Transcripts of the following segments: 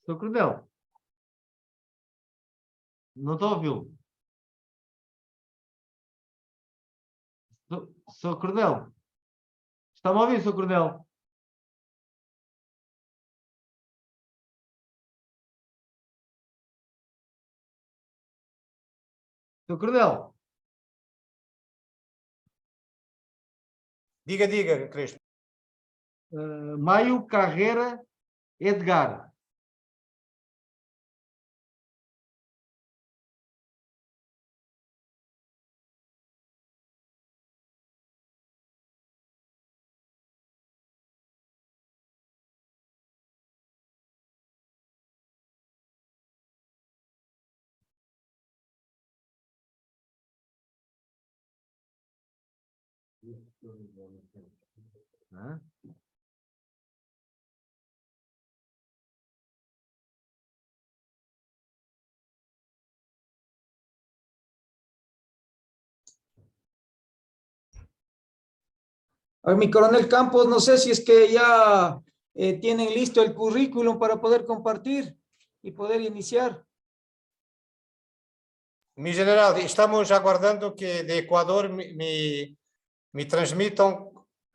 Sr. Coronel, não estou a ouvi-lo. Sr. Coronel, está-me a ouvir, Sr. Coronel? Sr. Coronel, Diga, diga, Crespo. Maio Carreira Edgar. Hã? A ver, mi coronel Campos, no sé si es que ya tienen listo el currículum para poder compartir y poder iniciar. Mi general, estamos aguardando que de Ecuador me transmitan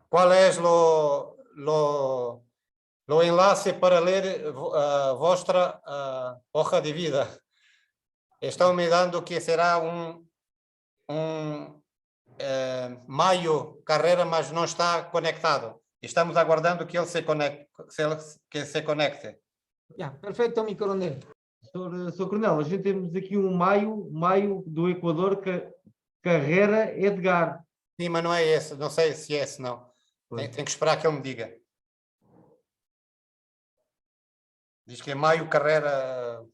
cuál es lo enlace para leer vuestra hoja de vida. Estão me dando que será Maio Carreira, mas não está conectado. Estamos aguardando que ele se conecte. Que se conecte. Ya, perfecto, mi coronel. Sr. Coronel, a gente temos aqui um Maio do Equador, Carreira Edgar. Sim, mas não é esse. Não sei se é esse, não. Tem que esperar que ele me diga. Diz que é Maio Carreira.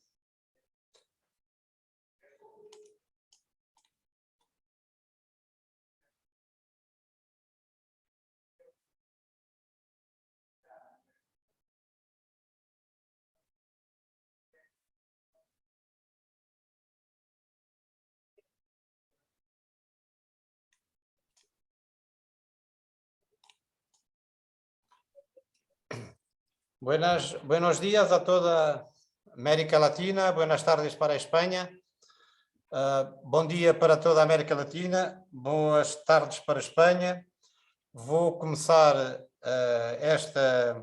Buenos días a toda América Latina, buenas tardes para a Espanha, bom dia para toda a América Latina, boas tardes para a Espanha. Vou começar esta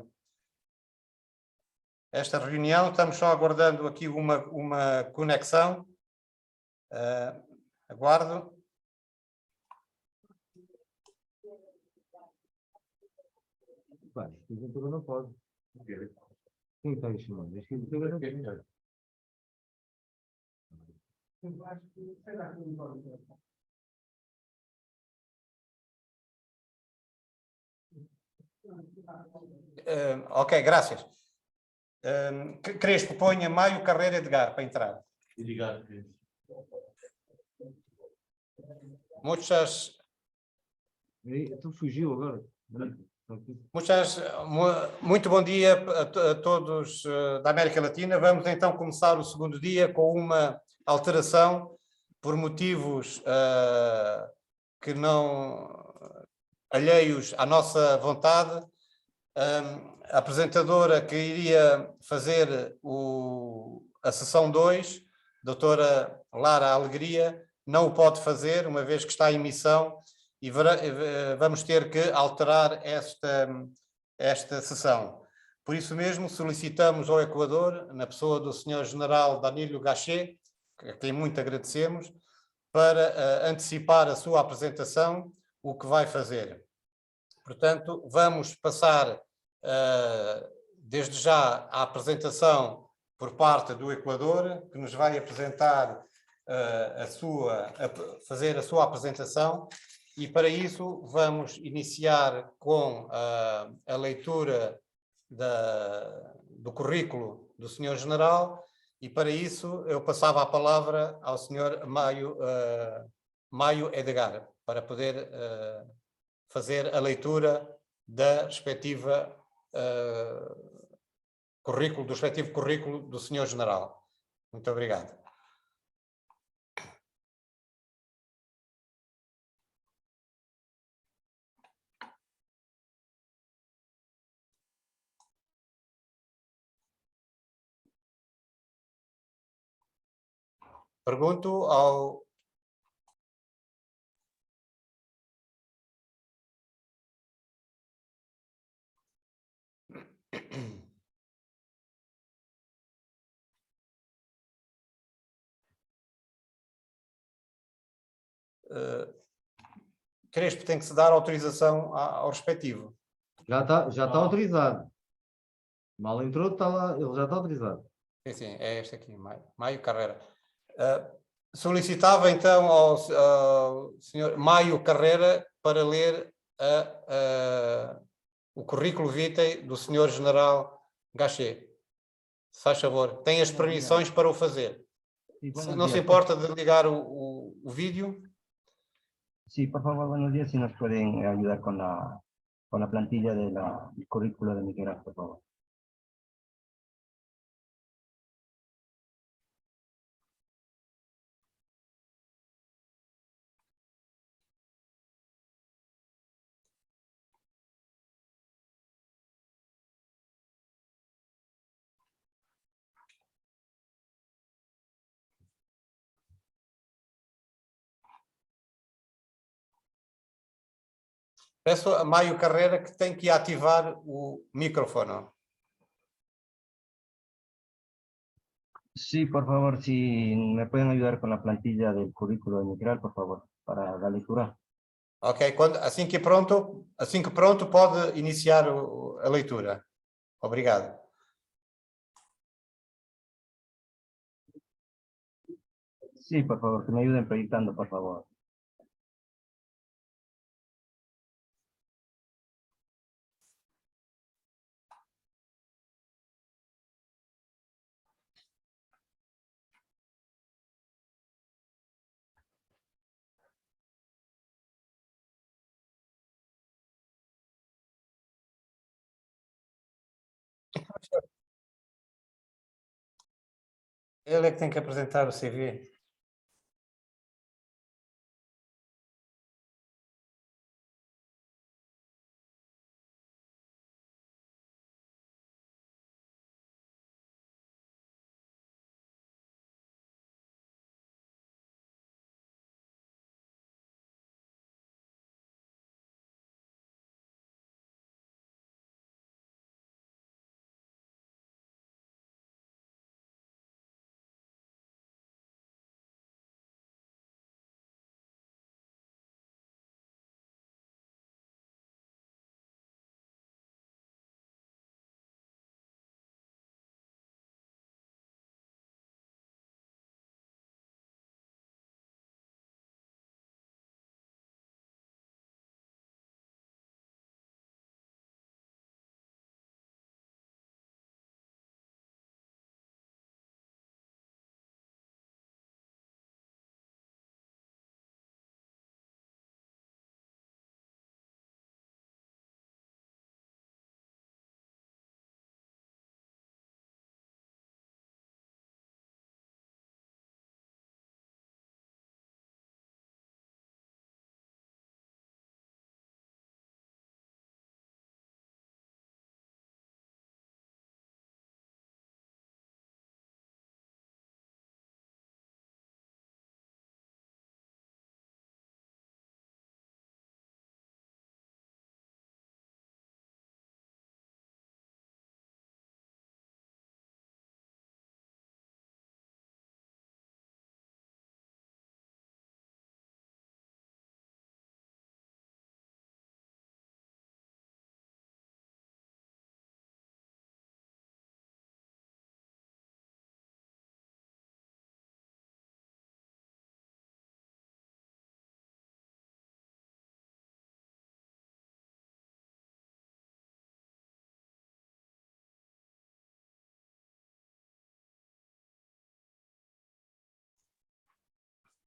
reunião, estamos só aguardando aqui uma conexão, aguardo. Não pode. Quem está aí chamando? Ok, graças. Crespo, ponha Maio Carreira Edgar para entrar. Edgar. Muitas... Tu fugiu agora. Muito bom dia a todos da América Latina. Vamos então começar o segundo dia com uma alteração por motivos que não alheios à nossa vontade. A apresentadora que iria fazer a sessão 2, doutora Lara Alegria, não o pode fazer, uma vez que está em missão, e vamos ter que alterar esta sessão. Por isso mesmo, solicitamos ao Equador, na pessoa do Sr. General Danilo Gachet, a quem muito agradecemos, para antecipar a sua apresentação, o que vai fazer. Portanto, vamos passar desde já a apresentação por parte do Equador, que nos vai apresentar fazer a sua apresentação, e para isso vamos iniciar com a leitura do currículo do Sr. General, e para isso eu passava a palavra ao Sr. Maio Edgar, para poder fazer a leitura da respectiva do respectivo currículo do Sr. General. Muito obrigado. Pergunto ao... Crespo, tem que se dar autorização ao respectivo. Já está autorizado. Mal entrou, está lá, ele já está autorizado. Sim, sim, é este aqui, Maio Carreira. Solicitava então ao senhor Maio Carreira para ler o currículo vitae do senhor General Gachet. Se faz favor, tem as permissões para o fazer. Sí, Se buenos não se días. importa de ligar o vídeo. Sí, por favor, buenos días, si nos pueden ayudar con la plantilla del currículo de Miguel, por favor. Peço a Maio Carreira que tem que ativar o microfone. Sí, por favor, si me pueden ayudar con la plantilla del currículo de Miguel, por favor, para la lectura. Ok, assim que pronto pode iniciar a leitura. Obrigado. Sí, por favor, que me ayuden proyectando, por favor. Ele é que tem que apresentar o CV.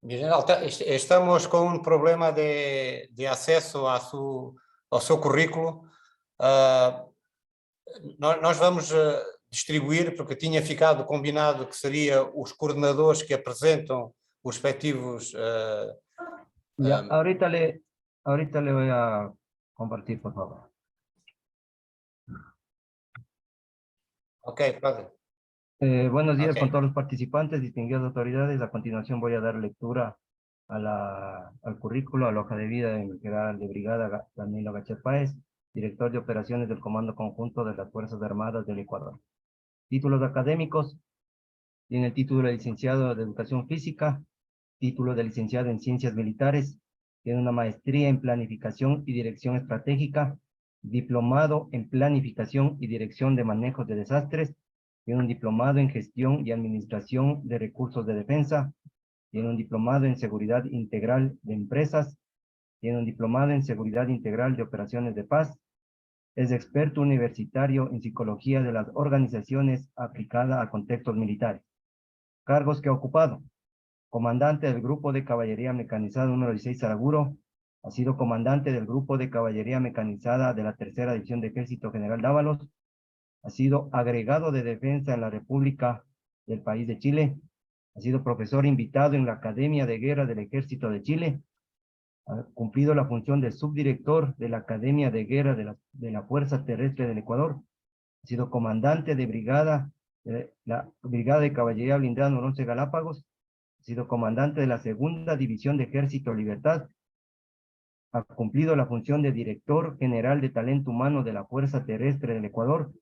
General, estamos com um problema de acesso ao seu currículo. Nós vamos distribuir, porque tinha ficado combinado que seria os coordenadores que apresentam os respectivos... Ya, ahorita le voy a compartir, por favor. Ok, pode. Buenos días Ok. con todos los participantes, distinguidas autoridades. A continuación voy a dar lectura al currículo, a la hoja de vida del general de brigada Danilo Gachet Páez, director de operaciones del Comando Conjunto de las Fuerzas Armadas del Ecuador. Títulos académicos: tiene el título de licenciado de Educación Física, título de licenciado en Ciencias Militares, tiene una maestría en Planificación y Dirección Estratégica, diplomado en Planificación y Dirección de Manejos de Desastres, tiene un diplomado en Gestión y Administración de Recursos de Defensa, tiene un diplomado en Seguridad Integral de Empresas, tiene un diplomado en Seguridad Integral de Operaciones de Paz, es experto universitario en Psicología de las Organizaciones aplicada a contextos militares. Cargos que ha ocupado: comandante del Grupo de Caballería Mecanizada número 16 Saraguro, ha sido comandante del Grupo de Caballería Mecanizada de la Tercera División de Ejército General Dávalos, ha sido agregado de defensa en la República del país de Chile, ha sido profesor invitado en la Academia de Guerra del Ejército de Chile, ha cumplido la función de subdirector de la Academia de Guerra de la Fuerza Terrestre del Ecuador, ha sido comandante de la Brigada de Caballería Blindada número 11 Galápagos, ha sido comandante de la Segunda División de Ejército Libertad, ha cumplido la función de director general de talento humano de la Fuerza Terrestre del Ecuador,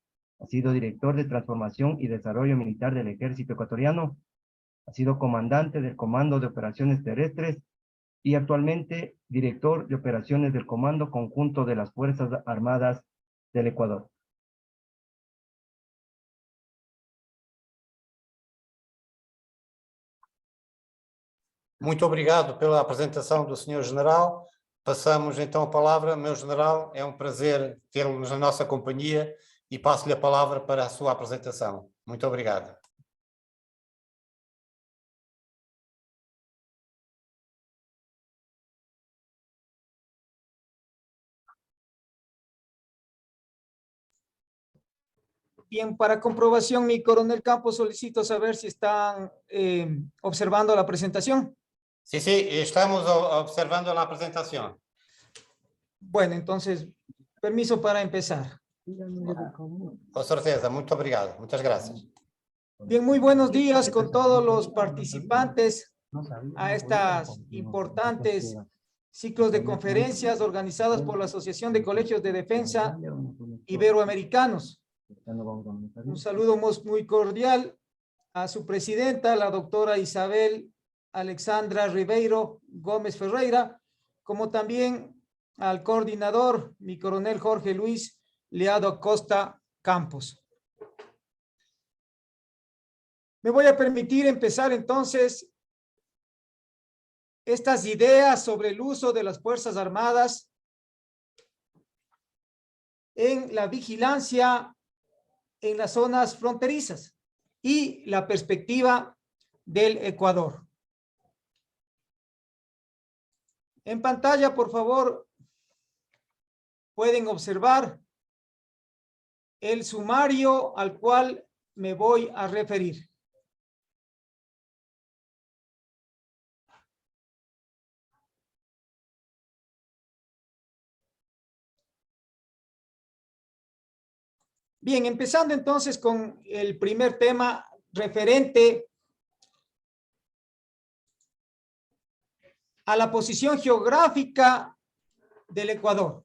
ha sido director de transformación y desarrollo militar del Ejército Ecuatoriano, ha sido comandante del Comando de Operaciones Terrestres y actualmente director de operaciones del Comando Conjunto de las Fuerzas Armadas del Ecuador. Muito obrigado pela apresentação do Sr. General. Passamos então a palavra. Meu General, é um prazer tê-lo na nossa companhia e passo-lhe a palavra para a sua apresentação. Muito obrigado. Bien, para comprobación, mi coronel Campos, solicito saber si están observando la presentación. Sim, sim, estamos observando a apresentação. Bueno, entonces, permiso para empezar. Com certeza, muito obrigado. Muitas graças. Bien, muy buenos días con todos los participantes a estas importantes ciclos de conferencias organizadas por la Asociación de Colegios de Defensa Iberoamericanos. Un saludo muy cordial a su presidenta, la doctora Isabel Alexandra Ribeiro Gómez Ferreira, como también al coordinador, mi coronel Jorge Luis Leado Acosta Campos. Me voy a permitir empezar entonces estas ideas sobre el uso de las Fuerzas Armadas en la vigilancia en las zonas fronterizas y la perspectiva del Ecuador. En pantalla, por favor, pueden observar el sumario al cual me voy a referir. Bien, empezando entonces con el primer tema referente a la posición geográfica del Ecuador.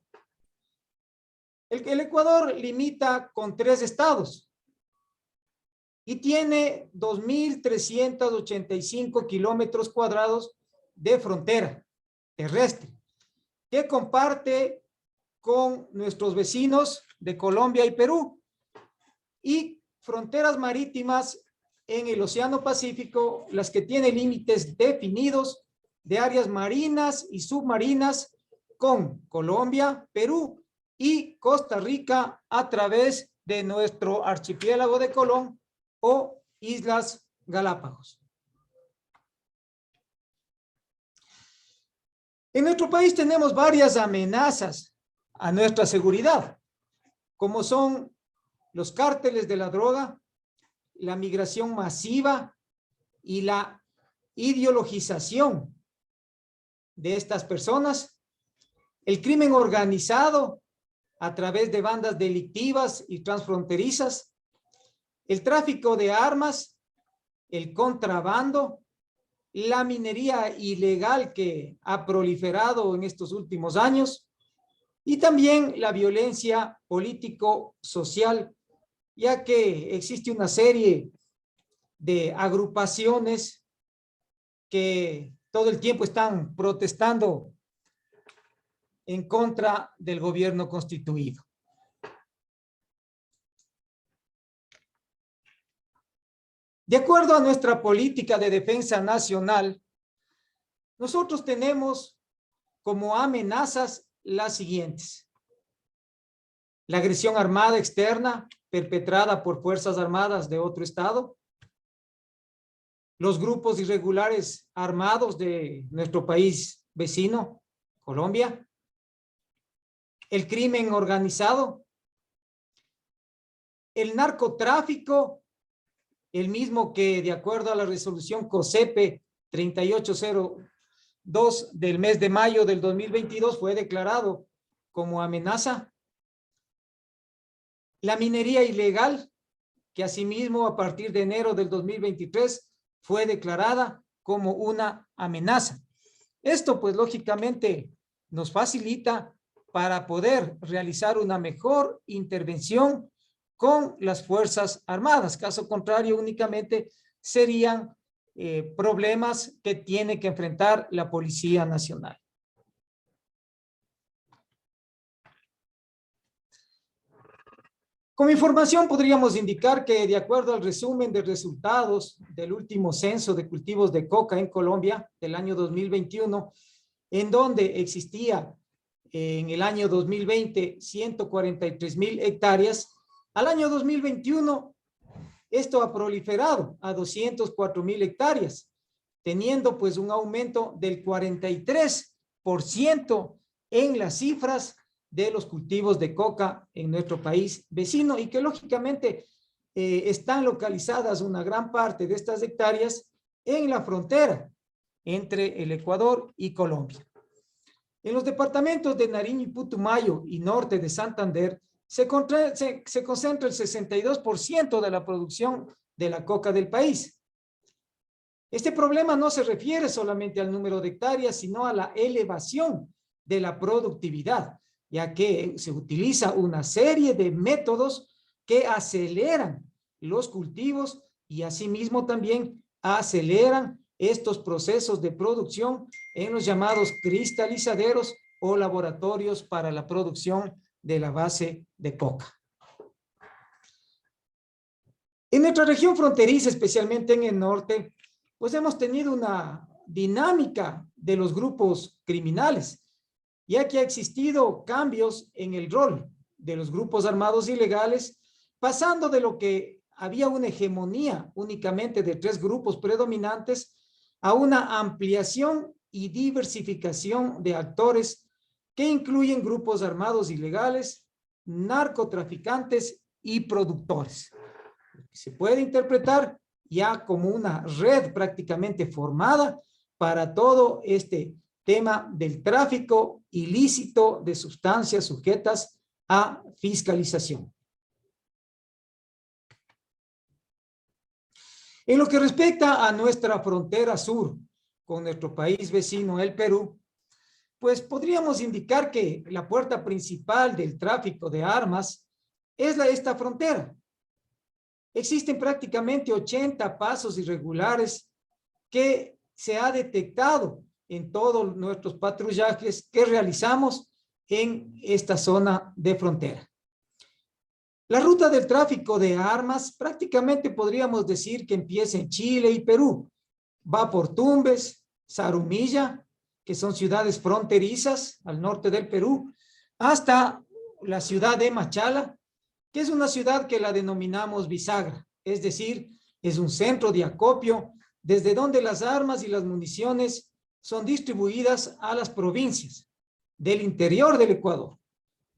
El Ecuador limita con 3 estados y tiene 2.385 kilómetros cuadrados de frontera terrestre que comparte con nuestros vecinos de Colombia y Perú, y fronteras marítimas en el Océano Pacífico, las que tienen límites definidos de áreas marinas y submarinas con Colombia, Perú y Costa Rica a través de nuestro archipiélago de Colón o Islas Galápagos. En nuestro país tenemos varias amenazas a nuestra seguridad, como son los cárteles de la droga, la migración masiva y la ideologización de estas personas, el crimen organizado a través de bandas delictivas y transfronterizas, el tráfico de armas, el contrabando, la minería ilegal que ha proliferado en estos últimos años y también la violencia político-social, ya que existe una serie de agrupaciones que todo el tiempo están protestando en contra del gobierno constituido. De acuerdo a nuestra política de defensa nacional, nosotros tenemos como amenazas las siguientes: la agresión armada externa perpetrada por fuerzas armadas de otro estado, los grupos irregulares armados de nuestro país vecino, Colombia, el crimen organizado, el narcotráfico, el mismo que de acuerdo a la resolución COSEPE 3802 del mes de mayo del 2022 fue declarado como amenaza. La minería ilegal, que asimismo a partir de enero del 2023 fue declarada como una amenaza. Esto pues lógicamente nos facilita para poder realizar una mejor intervención con las Fuerzas Armadas. Caso contrario, únicamente serían problemas que tiene que enfrentar la Policía Nacional. Como información podríamos indicar que de acuerdo al resumen de resultados del último censo de cultivos de coca en Colombia del año 2021, en donde existía en el año 2020 143,000 hectáreas, al año 2021 esto ha proliferado a 204,000 hectáreas, teniendo pues un aumento del 43% en las cifras de los cultivos de coca en nuestro país vecino y que lógicamente están localizadas una gran parte de estas hectáreas en la frontera entre el Ecuador y Colombia. En los departamentos de Nariño y Putumayo y norte de Santander se concentra el 62% de la producción de la coca del país. Este problema no se refiere solamente al número de hectáreas, sino a la elevación de la productividad, ya que se utiliza una serie de métodos que aceleran los cultivos y asimismo también aceleran estos procesos de producción en los llamados cristalizaderos o laboratorios para la producción de la base de coca. En nuestra región fronteriza, especialmente en el norte, pues hemos tenido una dinámica de los grupos criminales, ya que ha existido cambios en el rol de los grupos armados ilegales, pasando de lo que había una hegemonía únicamente de 3 grupos predominantes a una ampliación y diversificación de actores que incluyen grupos armados ilegales, narcotraficantes y productores. Se puede interpretar ya como una red prácticamente formada para todo este tema del tráfico ilícito de sustancias sujetas a fiscalización. En lo que respecta a nuestra frontera sur con nuestro país vecino, el Perú, pues podríamos indicar que la puerta principal del tráfico de armas es esta frontera. Existen prácticamente 80 pasos irregulares que se ha detectado en todos nuestros patrullajes que realizamos en esta zona de frontera. La ruta del tráfico de armas prácticamente podríamos decir que empieza en Chile y Perú. Va por Tumbes, Zarumilla, que son ciudades fronterizas al norte del Perú, hasta la ciudad de Machala, que es una ciudad que la denominamos bisagra, es decir, es un centro de acopio desde donde las armas y las municiones son distribuidas a las provincias del interior del Ecuador,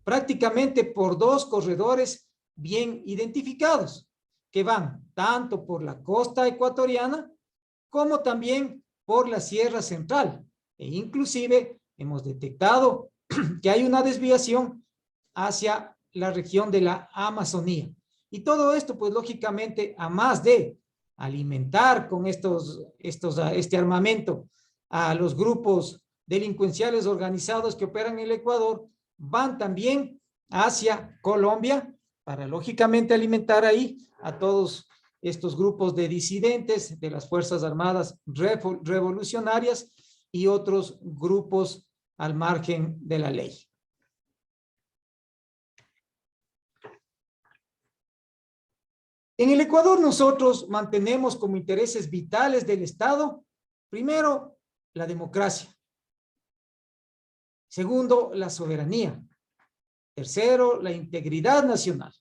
prácticamente por 2 corredores bien identificados, que van tanto por la costa ecuatoriana como también por la Sierra Central, e inclusive hemos detectado que hay una desviación hacia la región de la Amazonía. Y todo esto, pues lógicamente, a más de alimentar con este armamento a los grupos delincuenciales organizados que operan en el Ecuador, van también hacia Colombia para lógicamente alimentar ahí a todos estos grupos de disidentes de las Fuerzas Armadas revolucionarias y otros grupos al margen de la ley. En el Ecuador nosotros mantenemos como intereses vitales del Estado, primero, la democracia. Segundo, la soberanía. Tercero, la integridad nacional.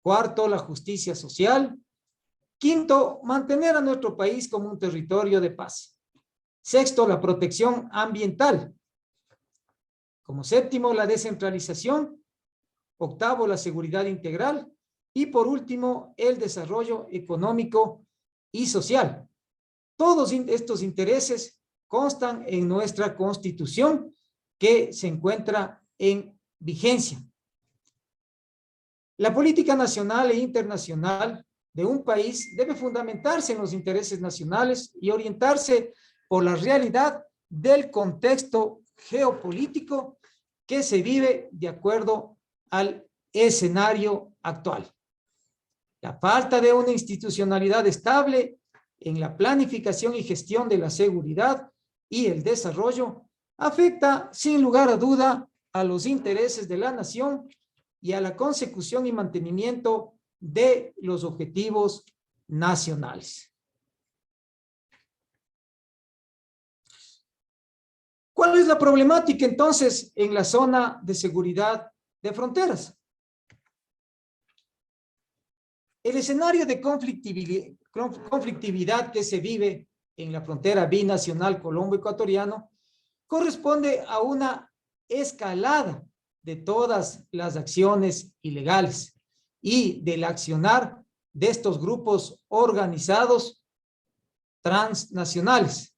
Cuarto, la justicia social. Quinto, mantener a nuestro país como un territorio de paz. Sexto, la protección ambiental. Como séptimo, la descentralización. Octavo, la seguridad integral. Y por último, el desarrollo económico y social. Todos estos intereses constan en nuestra Constitución que se encuentra en vigencia. La política nacional e internacional de un país debe fundamentarse en los intereses nacionales y orientarse por la realidad del contexto geopolítico que se vive de acuerdo al escenario actual. La falta de una institucionalidad estable en la planificación y gestión de la seguridad y el desarrollo afecta sin lugar a duda a los intereses de la nación y a la consecución y mantenimiento de los objetivos nacionales. ¿Cuál es la problemática entonces en la zona de seguridad de fronteras? El escenario de conflictividad que se vive en la frontera binacional colombo-ecuatoriano corresponde a una escalada de todas las acciones ilegales y del accionar de estos grupos organizados transnacionales.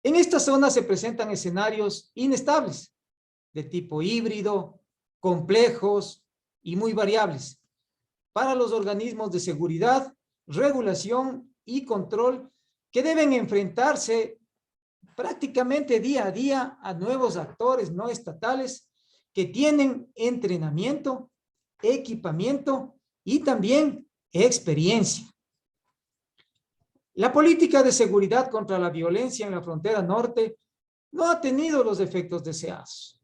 En esta zona se presentan escenarios inestables de tipo híbrido, complejos y muy variables para los organismos de seguridad, regulación y control que deben enfrentarse prácticamente día a día a nuevos actores no estatales que tienen entrenamiento, equipamiento y también experiencia. La política de seguridad contra la violencia en la frontera norte no ha tenido los efectos deseados.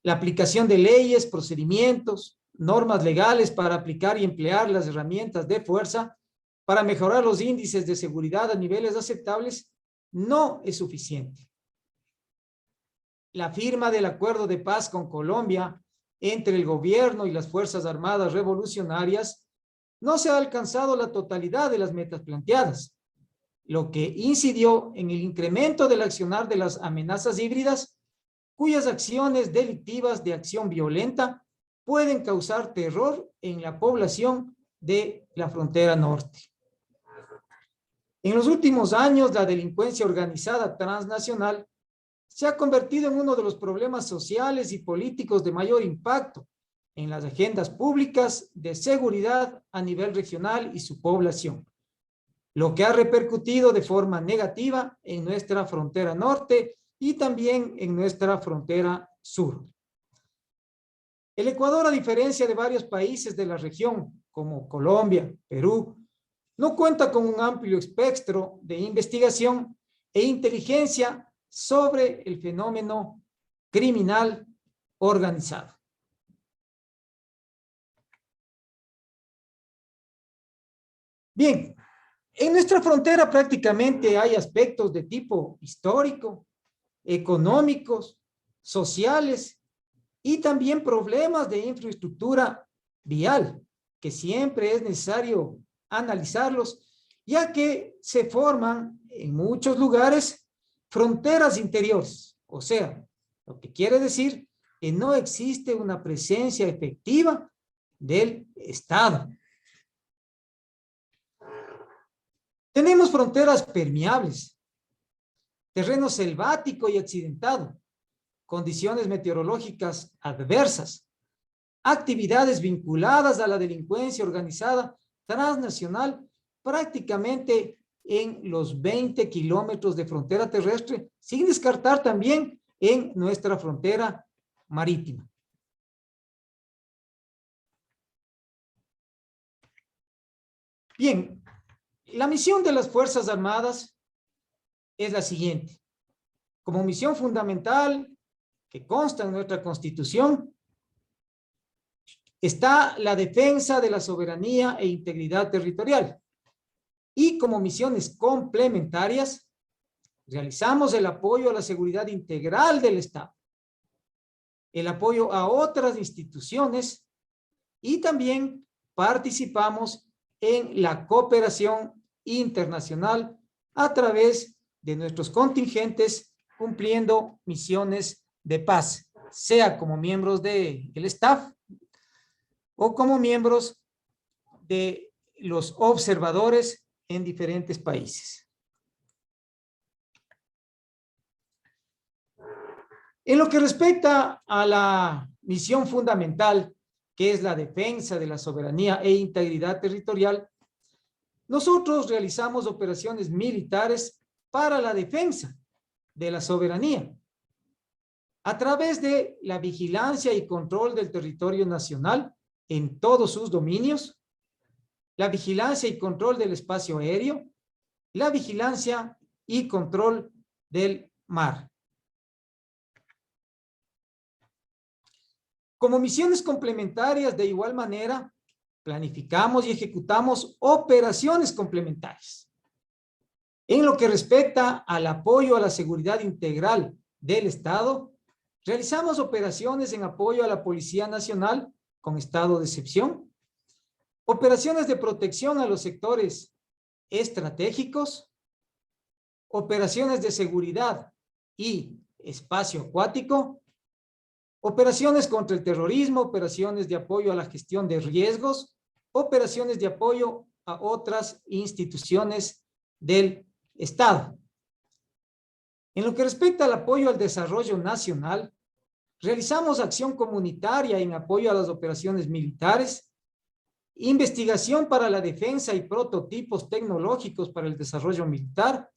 La aplicación de leyes, procedimientos, normas legales para aplicar y emplear las herramientas de fuerza para mejorar los índices de seguridad a niveles aceptables no es suficiente. La firma del acuerdo de paz con Colombia entre el gobierno y las Fuerzas Armadas Revolucionarias no se ha alcanzado la totalidad de las metas planteadas, lo que incidió en el incremento del accionar de las amenazas híbridas, cuyas acciones delictivas de acción violenta pueden causar terror en la población de la frontera norte. En los últimos años, la delincuencia organizada transnacional se ha convertido en uno de los problemas sociales y políticos de mayor impacto en las agendas públicas de seguridad a nivel regional y su población, lo que ha repercutido de forma negativa en nuestra frontera norte y también en nuestra frontera sur. El Ecuador, a diferencia de varios países de la región, como Colombia, Perú, no cuenta con un amplio espectro de investigación e inteligencia sobre el fenómeno criminal organizado. Bien, en nuestra frontera prácticamente hay aspectos de tipo histórico, económicos, sociales y también problemas de infraestructura vial, que siempre es necesario analizarlos, ya que se forman en muchos lugares fronteras interiores, o sea, lo que quiere decir que no existe una presencia efectiva del Estado. Tenemos fronteras permeables, terreno selvático y accidentado, condiciones meteorológicas adversas, actividades vinculadas a la delincuencia organizada transnacional prácticamente en los 20 kilómetros de frontera terrestre, sin descartar también en nuestra frontera marítima. Bien, la misión de las Fuerzas Armadas es la siguiente. Como misión fundamental que consta en nuestra Constitución, está la defensa de la soberanía e integridad territorial. Y como misiones complementarias, realizamos el apoyo a la seguridad integral del Estado, el apoyo a otras instituciones y también participamos en la cooperación internacional a través de nuestros contingentes cumpliendo misiones de paz, sea como miembros del staff o como miembros de los observadores en diferentes países. En lo que respecta a la misión fundamental, que es la defensa de la soberanía e integridad territorial, nosotros realizamos operaciones militares para la defensa de la soberanía a través de la vigilancia y control del territorio nacional en todos sus dominios, la vigilancia y control del espacio aéreo, la vigilancia y control del mar. Como misiones complementarias, de igual manera, planificamos y ejecutamos operaciones complementarias. En lo que respecta al apoyo a la seguridad integral del Estado, realizamos operaciones en apoyo a la Policía Nacional con estado de excepción, operaciones de protección a los sectores estratégicos, operaciones de seguridad y espacio acuático, operaciones contra el terrorismo, operaciones de apoyo a la gestión de riesgos, operaciones de apoyo a otras instituciones del Estado. En lo que respecta al apoyo al desarrollo nacional, realizamos acción comunitaria en apoyo a las operaciones militares, investigación para la defensa y prototipos tecnológicos para el desarrollo militar,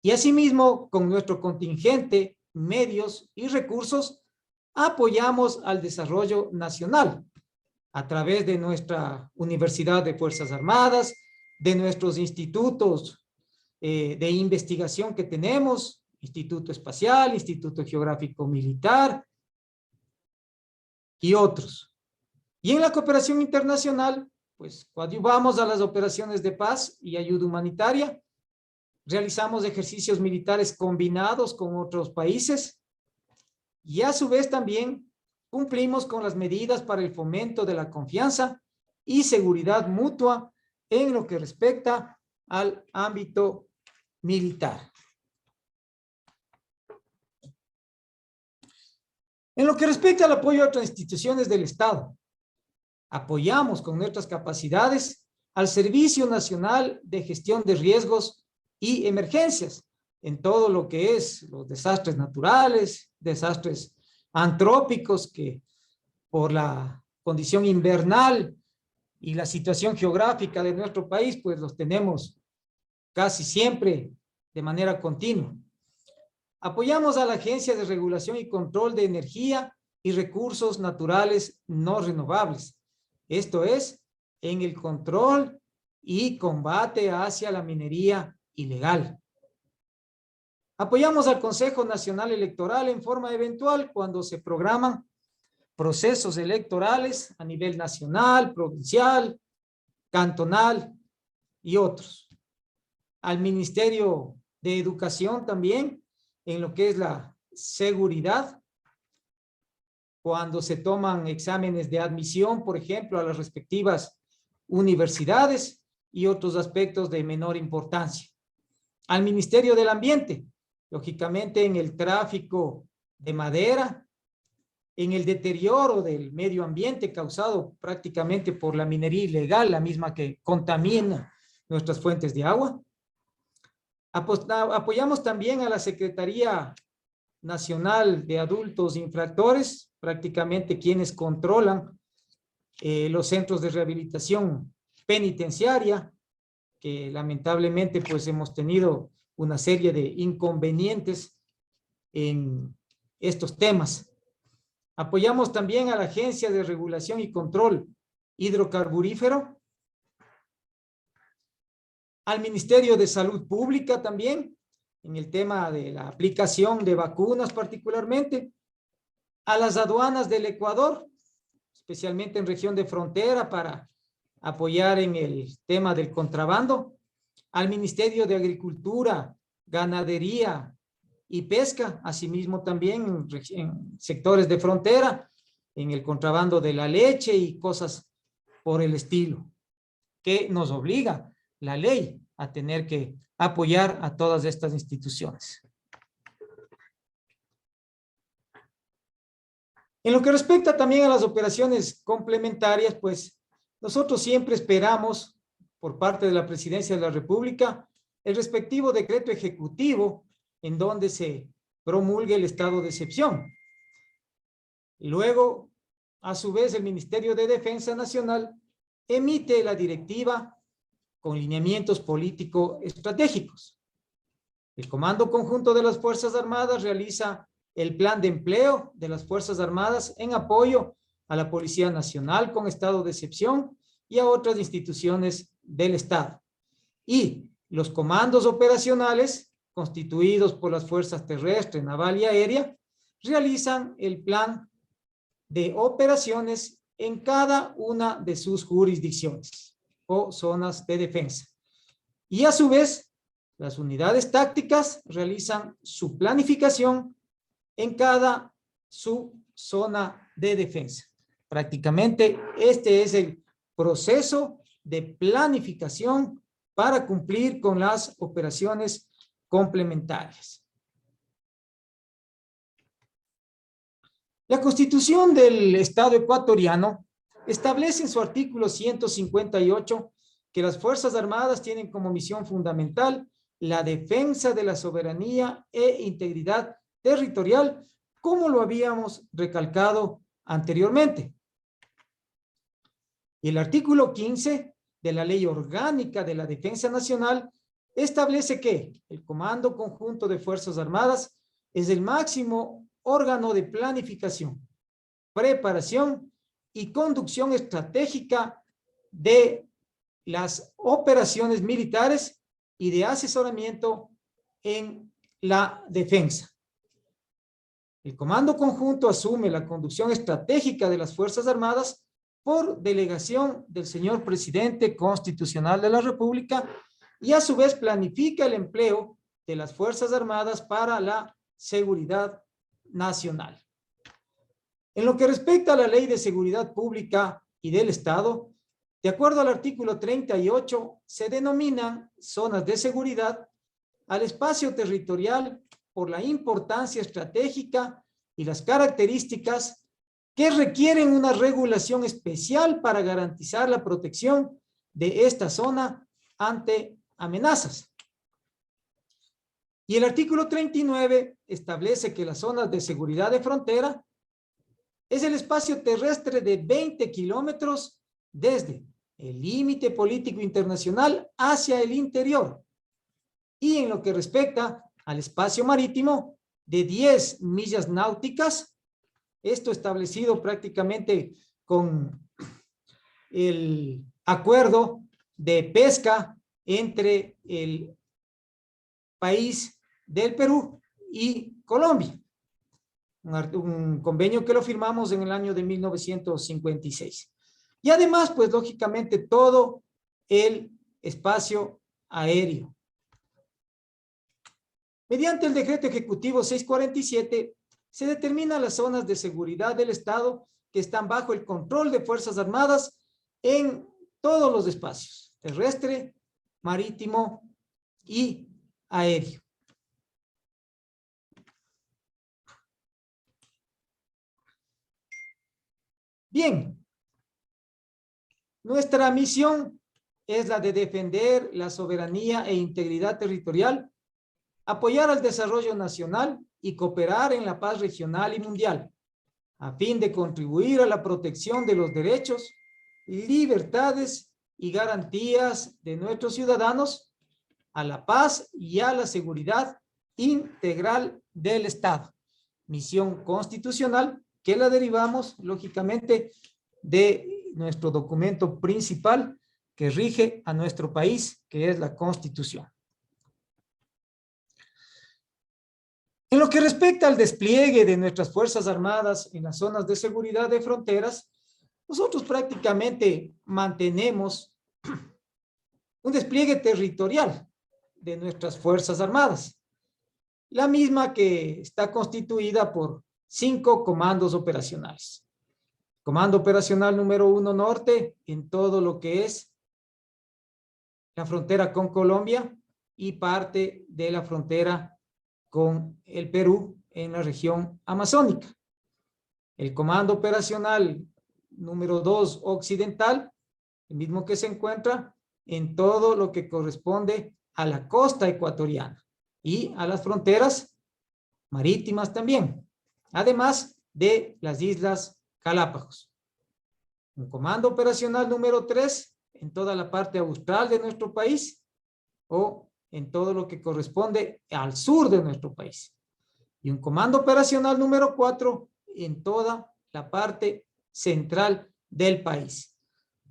y asimismo con nuestro contingente, medios y recursos, apoyamos al desarrollo nacional a través de nuestra Universidad de Fuerzas Armadas, de nuestros institutos de investigación que tenemos, Instituto Espacial, Instituto Geográfico Militar y otros. Y en la cooperación internacional, pues coadyuvamos a las operaciones de paz y ayuda humanitaria, realizamos ejercicios militares combinados con otros países y a su vez también cumplimos con las medidas para el fomento de la confianza y seguridad mutua en lo que respecta al ámbito militar. En lo que respecta al apoyo a otras instituciones del Estado, apoyamos con nuestras capacidades al Servicio Nacional de Gestión de Riesgos y Emergencias en todo lo que es los desastres naturales, desastres antrópicos que por la condición invernal y la situación geográfica de nuestro país, pues los tenemos casi siempre de manera continua. Apoyamos a la Agencia de Regulación y Control de Energía y Recursos Naturales No Renovables. Esto es, en el control y combate hacia la minería ilegal. Apoyamos al Consejo Nacional Electoral en forma eventual cuando se programan procesos electorales a nivel nacional, provincial, cantonal y otros. Al Ministerio de Educación también, en lo que es la seguridad, cuando se toman exámenes de admisión, por ejemplo, a las respectivas universidades y otros aspectos de menor importancia. Al Ministerio del Ambiente, lógicamente en el tráfico de madera, en el deterioro del medio ambiente causado prácticamente por la minería ilegal, la misma que contamina nuestras fuentes de agua. Apoyamos también a la Secretaría Nacional de Adultos Infractores, prácticamente quienes controlan los centros de rehabilitación penitenciaria, que lamentablemente pues hemos tenido una serie de inconvenientes en estos temas. Apoyamos también a la Agencia de Regulación y Control Hidrocarburífero, al Ministerio de Salud Pública también, en el tema de la aplicación de vacunas particularmente, a las aduanas del Ecuador, especialmente en región de frontera para apoyar en el tema del contrabando, al Ministerio de Agricultura, Ganadería y Pesca, asimismo también en sectores de frontera, en el contrabando de la leche y cosas por el estilo, que nos obliga la ley a tener que apoyar a todas estas instituciones. En lo que respecta también a las operaciones complementarias, pues nosotros siempre esperamos por parte de la Presidencia de la República el respectivo decreto ejecutivo en donde se promulgue el estado de excepción. Luego, a su vez, el Ministerio de Defensa Nacional emite la directiva con lineamientos político-estratégicos. El Comando Conjunto de las Fuerzas Armadas realiza el plan de empleo de las Fuerzas Armadas en apoyo a la Policía Nacional con estado de excepción y a otras instituciones del Estado. Y los comandos operacionales, constituidos por las fuerzas terrestre, naval y aérea, realizan el plan de operaciones en cada una de sus jurisdicciones o zonas de defensa. Y a su vez, las unidades tácticas realizan su planificación en cada subzona de defensa. Prácticamente este es el proceso de planificación para cumplir con las operaciones complementarias. La Constitución del Estado ecuatoriano establece en su artículo 158 que las Fuerzas Armadas tienen como misión fundamental la defensa de la soberanía e integridad territorial, como lo habíamos recalcado anteriormente. Y el artículo 15 de la Ley Orgánica de la Defensa Nacional establece que el Comando Conjunto de Fuerzas Armadas es el máximo órgano de planificación, preparación y conducción estratégica de las operaciones militares y de asesoramiento en la defensa. El Comando Conjunto asume la conducción estratégica de las Fuerzas Armadas por delegación del señor Presidente Constitucional de la República y a su vez planifica el empleo de las Fuerzas Armadas para la seguridad nacional. En lo que respecta a la Ley de Seguridad Pública y del Estado, de acuerdo al artículo 38, se denominan zonas de seguridad al espacio territorial por la importancia estratégica y las características que requieren una regulación especial para garantizar la protección de esta zona ante amenazas. Y el artículo 39 establece que las zonas de seguridad de frontera es el espacio terrestre de 20 kilómetros desde el límite político internacional hacia el interior. Y en lo que respecta al espacio marítimo, de 10 millas náuticas, esto establecido prácticamente con el acuerdo de pesca entre el país del Perú y Colombia. Un convenio que lo firmamos en el año de 1956. Y además, pues lógicamente, todo el espacio aéreo. Mediante el decreto ejecutivo 647, se determinan las zonas de seguridad del Estado que están bajo el control de Fuerzas Armadas en todos los espacios, terrestre, marítimo y aéreo. Bien, nuestra misión es la de defender la soberanía e integridad territorial, apoyar al desarrollo nacional y cooperar en la paz regional y mundial, a fin de contribuir a la protección de los derechos, libertades y garantías de nuestros ciudadanos, a la paz y a la seguridad integral del Estado. Misión constitucional que la derivamos, lógicamente, de nuestro documento principal que rige a nuestro país, que es la Constitución. En lo que respecta al despliegue de nuestras Fuerzas Armadas en las zonas de seguridad de fronteras, nosotros prácticamente mantenemos un despliegue territorial de nuestras Fuerzas Armadas, la misma que está constituida por 5 comandos operacionales. Comando operacional número 1 norte, en todo lo que es la frontera con Colombia y parte de la frontera con el Perú en la región amazónica. El comando operacional número 2 occidental, el mismo que se encuentra en todo lo que corresponde a la costa ecuatoriana y a las fronteras marítimas también, además de las Islas Galápagos. Un comando operacional número 3 en toda la parte austral de nuestro país o en todo lo que corresponde al sur de nuestro país. Y un comando operacional número 4 en toda la parte central del país.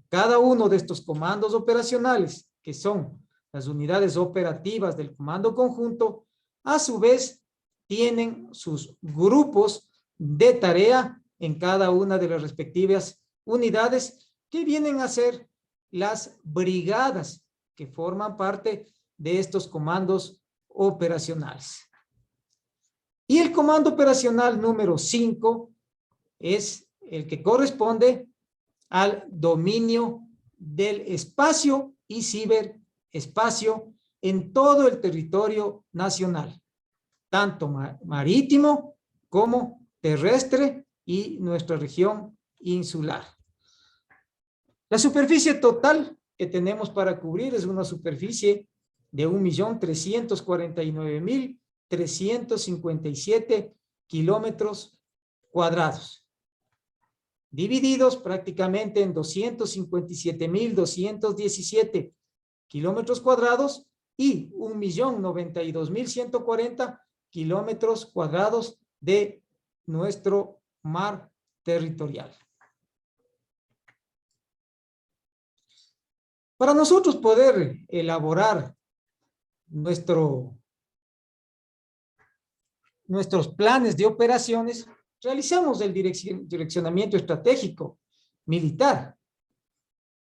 Cada uno de estos comandos operacionales, que son las unidades operativas del comando conjunto, a su vez tienen sus grupos de tarea en cada una de las respectivas unidades que vienen a ser las brigadas que forman parte de estos comandos operacionales. Y el comando operacional número 5 es el que corresponde al dominio del espacio y ciberespacio en todo el territorio nacional, tanto marítimo como terrestre y nuestra región insular. La superficie total que tenemos para cubrir es una superficie de 1.349.357 kilómetros cuadrados, divididos prácticamente en 257.217 kilómetros cuadrados y 1.092.140 kilómetros cuadrados de nuestro mar territorial. Para nosotros poder elaborar nuestros planes de operaciones, realizamos el direccionamiento estratégico militar,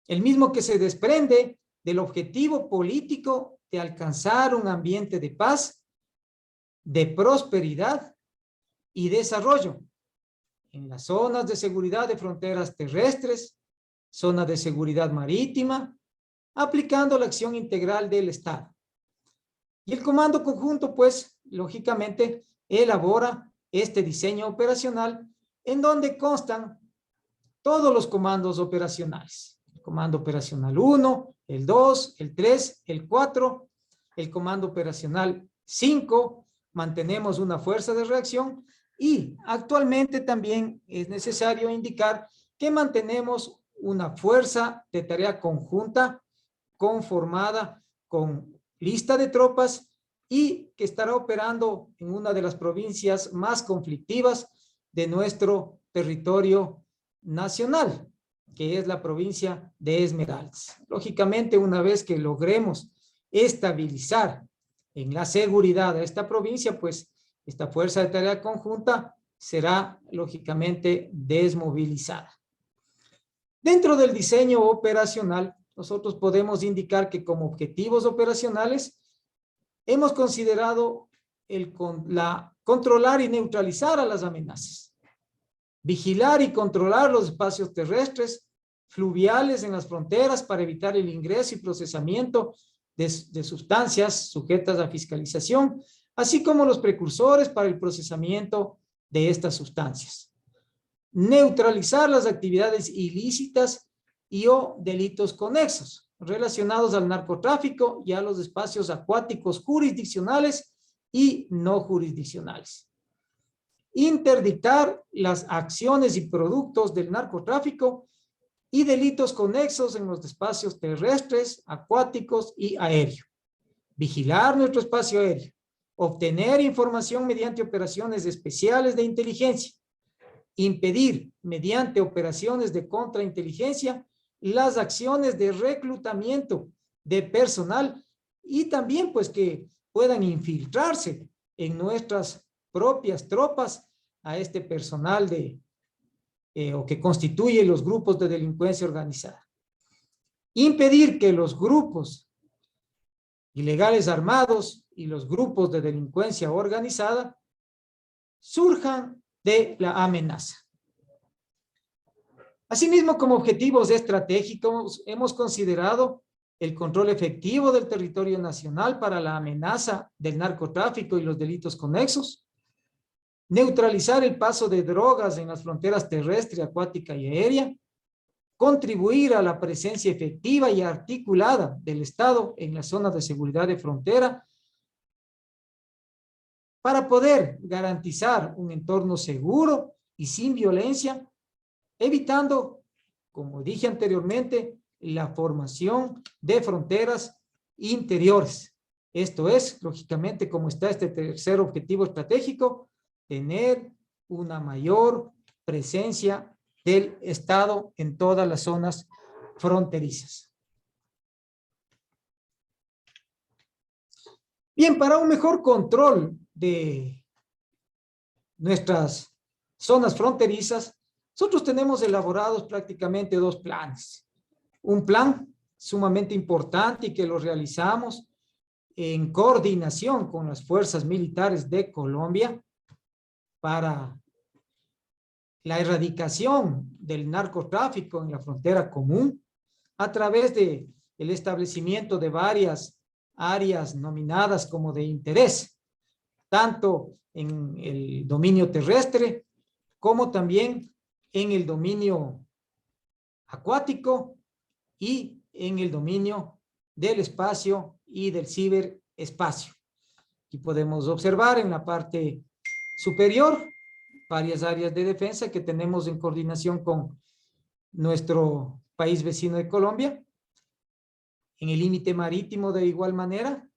el mismo que se desprende del objetivo político de alcanzar un ambiente de paz, de prosperidad y desarrollo en las zonas de seguridad de fronteras terrestres, zonas de seguridad marítima, aplicando la acción integral del Estado. Y el comando conjunto, pues, lógicamente, elabora este diseño operacional en donde constan todos los comandos operacionales. El comando operacional 1, el 2, el 3, el 4, el comando operacional 5, mantenemos una fuerza de reacción y actualmente también es necesario indicar que mantenemos una fuerza de tarea conjunta conformada con lista de tropas y que estará operando en una de las provincias más conflictivas de nuestro territorio nacional, que es la provincia de Esmeraldas. Lógicamente, una vez que logremos estabilizar en la seguridad a esta provincia, pues esta fuerza de tarea conjunta será lógicamente desmovilizada. Dentro del diseño operacional, nosotros podemos indicar que como objetivos operacionales hemos considerado controlar y neutralizar a las amenazas, vigilar y controlar los espacios terrestres, fluviales en las fronteras para evitar el ingreso y procesamiento de sustancias sujetas a fiscalización, así como los precursores para el procesamiento de estas sustancias. Neutralizar las actividades ilícitas y o delitos conexos relacionados al narcotráfico y a los espacios acuáticos jurisdiccionales y no jurisdiccionales. interdictar las acciones y productos del narcotráfico y delitos conexos en los espacios terrestres, acuáticos y aéreos. Vigilar nuestro espacio aéreo. Obtener información mediante operaciones especiales de inteligencia. Impedir, mediante operaciones de contrainteligencia, las acciones de reclutamiento de personal y también pues que puedan infiltrarse en nuestras propias tropas a este personal o que constituye los grupos de delincuencia organizada. Impedir que los grupos ilegales armados y los grupos de delincuencia organizada surjan de la amenaza. Asimismo, como objetivos estratégicos, hemos considerado el control efectivo del territorio nacional para la amenaza del narcotráfico y los delitos conexos, neutralizar el paso de drogas en las fronteras terrestre, acuática y aérea, contribuir a la presencia efectiva y articulada del Estado en las zonas de seguridad de frontera para poder garantizar un entorno seguro y sin violencia, evitando, como dije anteriormente, la formación de fronteras interiores. Esto es, lógicamente, como está este tercer objetivo estratégico, tener una mayor presencia del Estado en todas las zonas fronterizas. Bien, para un mejor control de nuestras zonas fronterizas, nosotros tenemos elaborados prácticamente dos planes. Un plan sumamente importante y que lo realizamos en coordinación con las fuerzas militares de Colombia para la erradicación del narcotráfico en la frontera común a través de el establecimiento de varias áreas nominadas como de interés, tanto en el dominio terrestre como también en el dominio acuático y en el dominio del espacio y del ciberespacio. Y podemos observar en la parte superior varias áreas de defensa que tenemos en coordinación con nuestro país vecino de Colombia, en el límite marítimo de igual manera,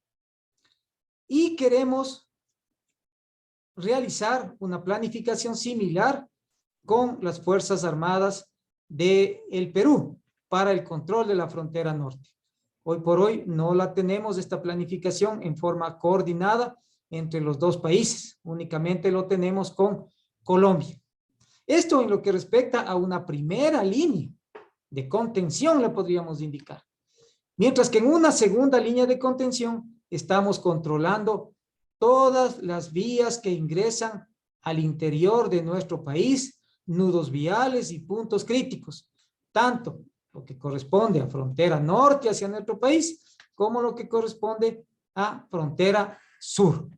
y queremos realizar una planificación similar con las Fuerzas Armadas del Perú para el control de la frontera norte. Hoy por hoy no la tenemos esta planificación en forma coordinada entre los dos países, únicamente lo tenemos con Colombia. Esto en lo que respecta a una primera línea de contención, le podríamos indicar. Mientras que en una segunda línea de contención estamos controlando todas las vías que ingresan al interior de nuestro país, nudos viales y puntos críticos, tanto lo que corresponde a frontera norte hacia nuestro país, como lo que corresponde a frontera sur.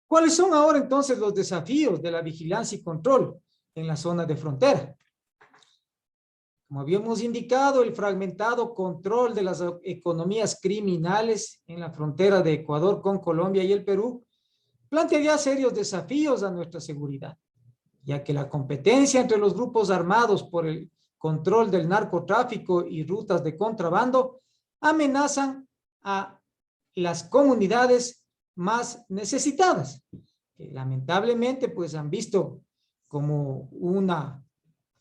¿Cuáles son ahora entonces los desafíos de la vigilancia y control en la zona de frontera? Como habíamos indicado, el fragmentado control de las economías criminales en la frontera de Ecuador con Colombia y el Perú plantearía serios desafíos a nuestra seguridad, ya que la competencia entre los grupos armados por el control del narcotráfico y rutas de contrabando amenazan a las comunidades más necesitadas, que lamentablemente pues han visto como una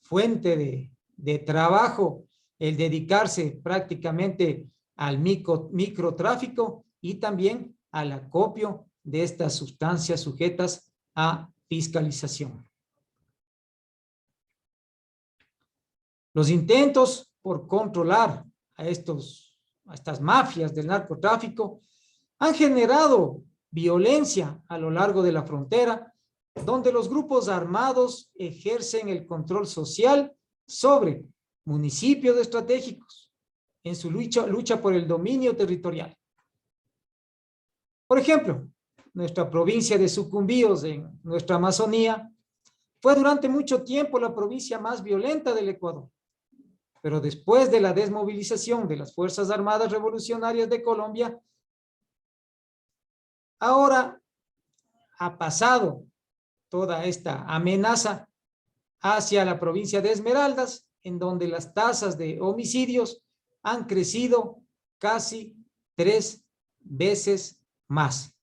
fuente de trabajo el dedicarse prácticamente al microtráfico y también al acopio de estas sustancias sujetas a fiscalización. Los intentos por controlar a estas mafias del narcotráfico han generado violencia a lo largo de la frontera, donde los grupos armados ejercen el control social sobre municipios estratégicos en su lucha por el dominio territorial. Por ejemplo, nuestra provincia de Sucumbíos en nuestra Amazonía fue durante mucho tiempo la provincia más violenta del Ecuador. Pero después de la desmovilización de las Fuerzas Armadas Revolucionarias de Colombia, Ahora ha pasado toda esta amenaza hacia la provincia de Esmeraldas, en donde las tasas de homicidios han crecido casi 3 veces más.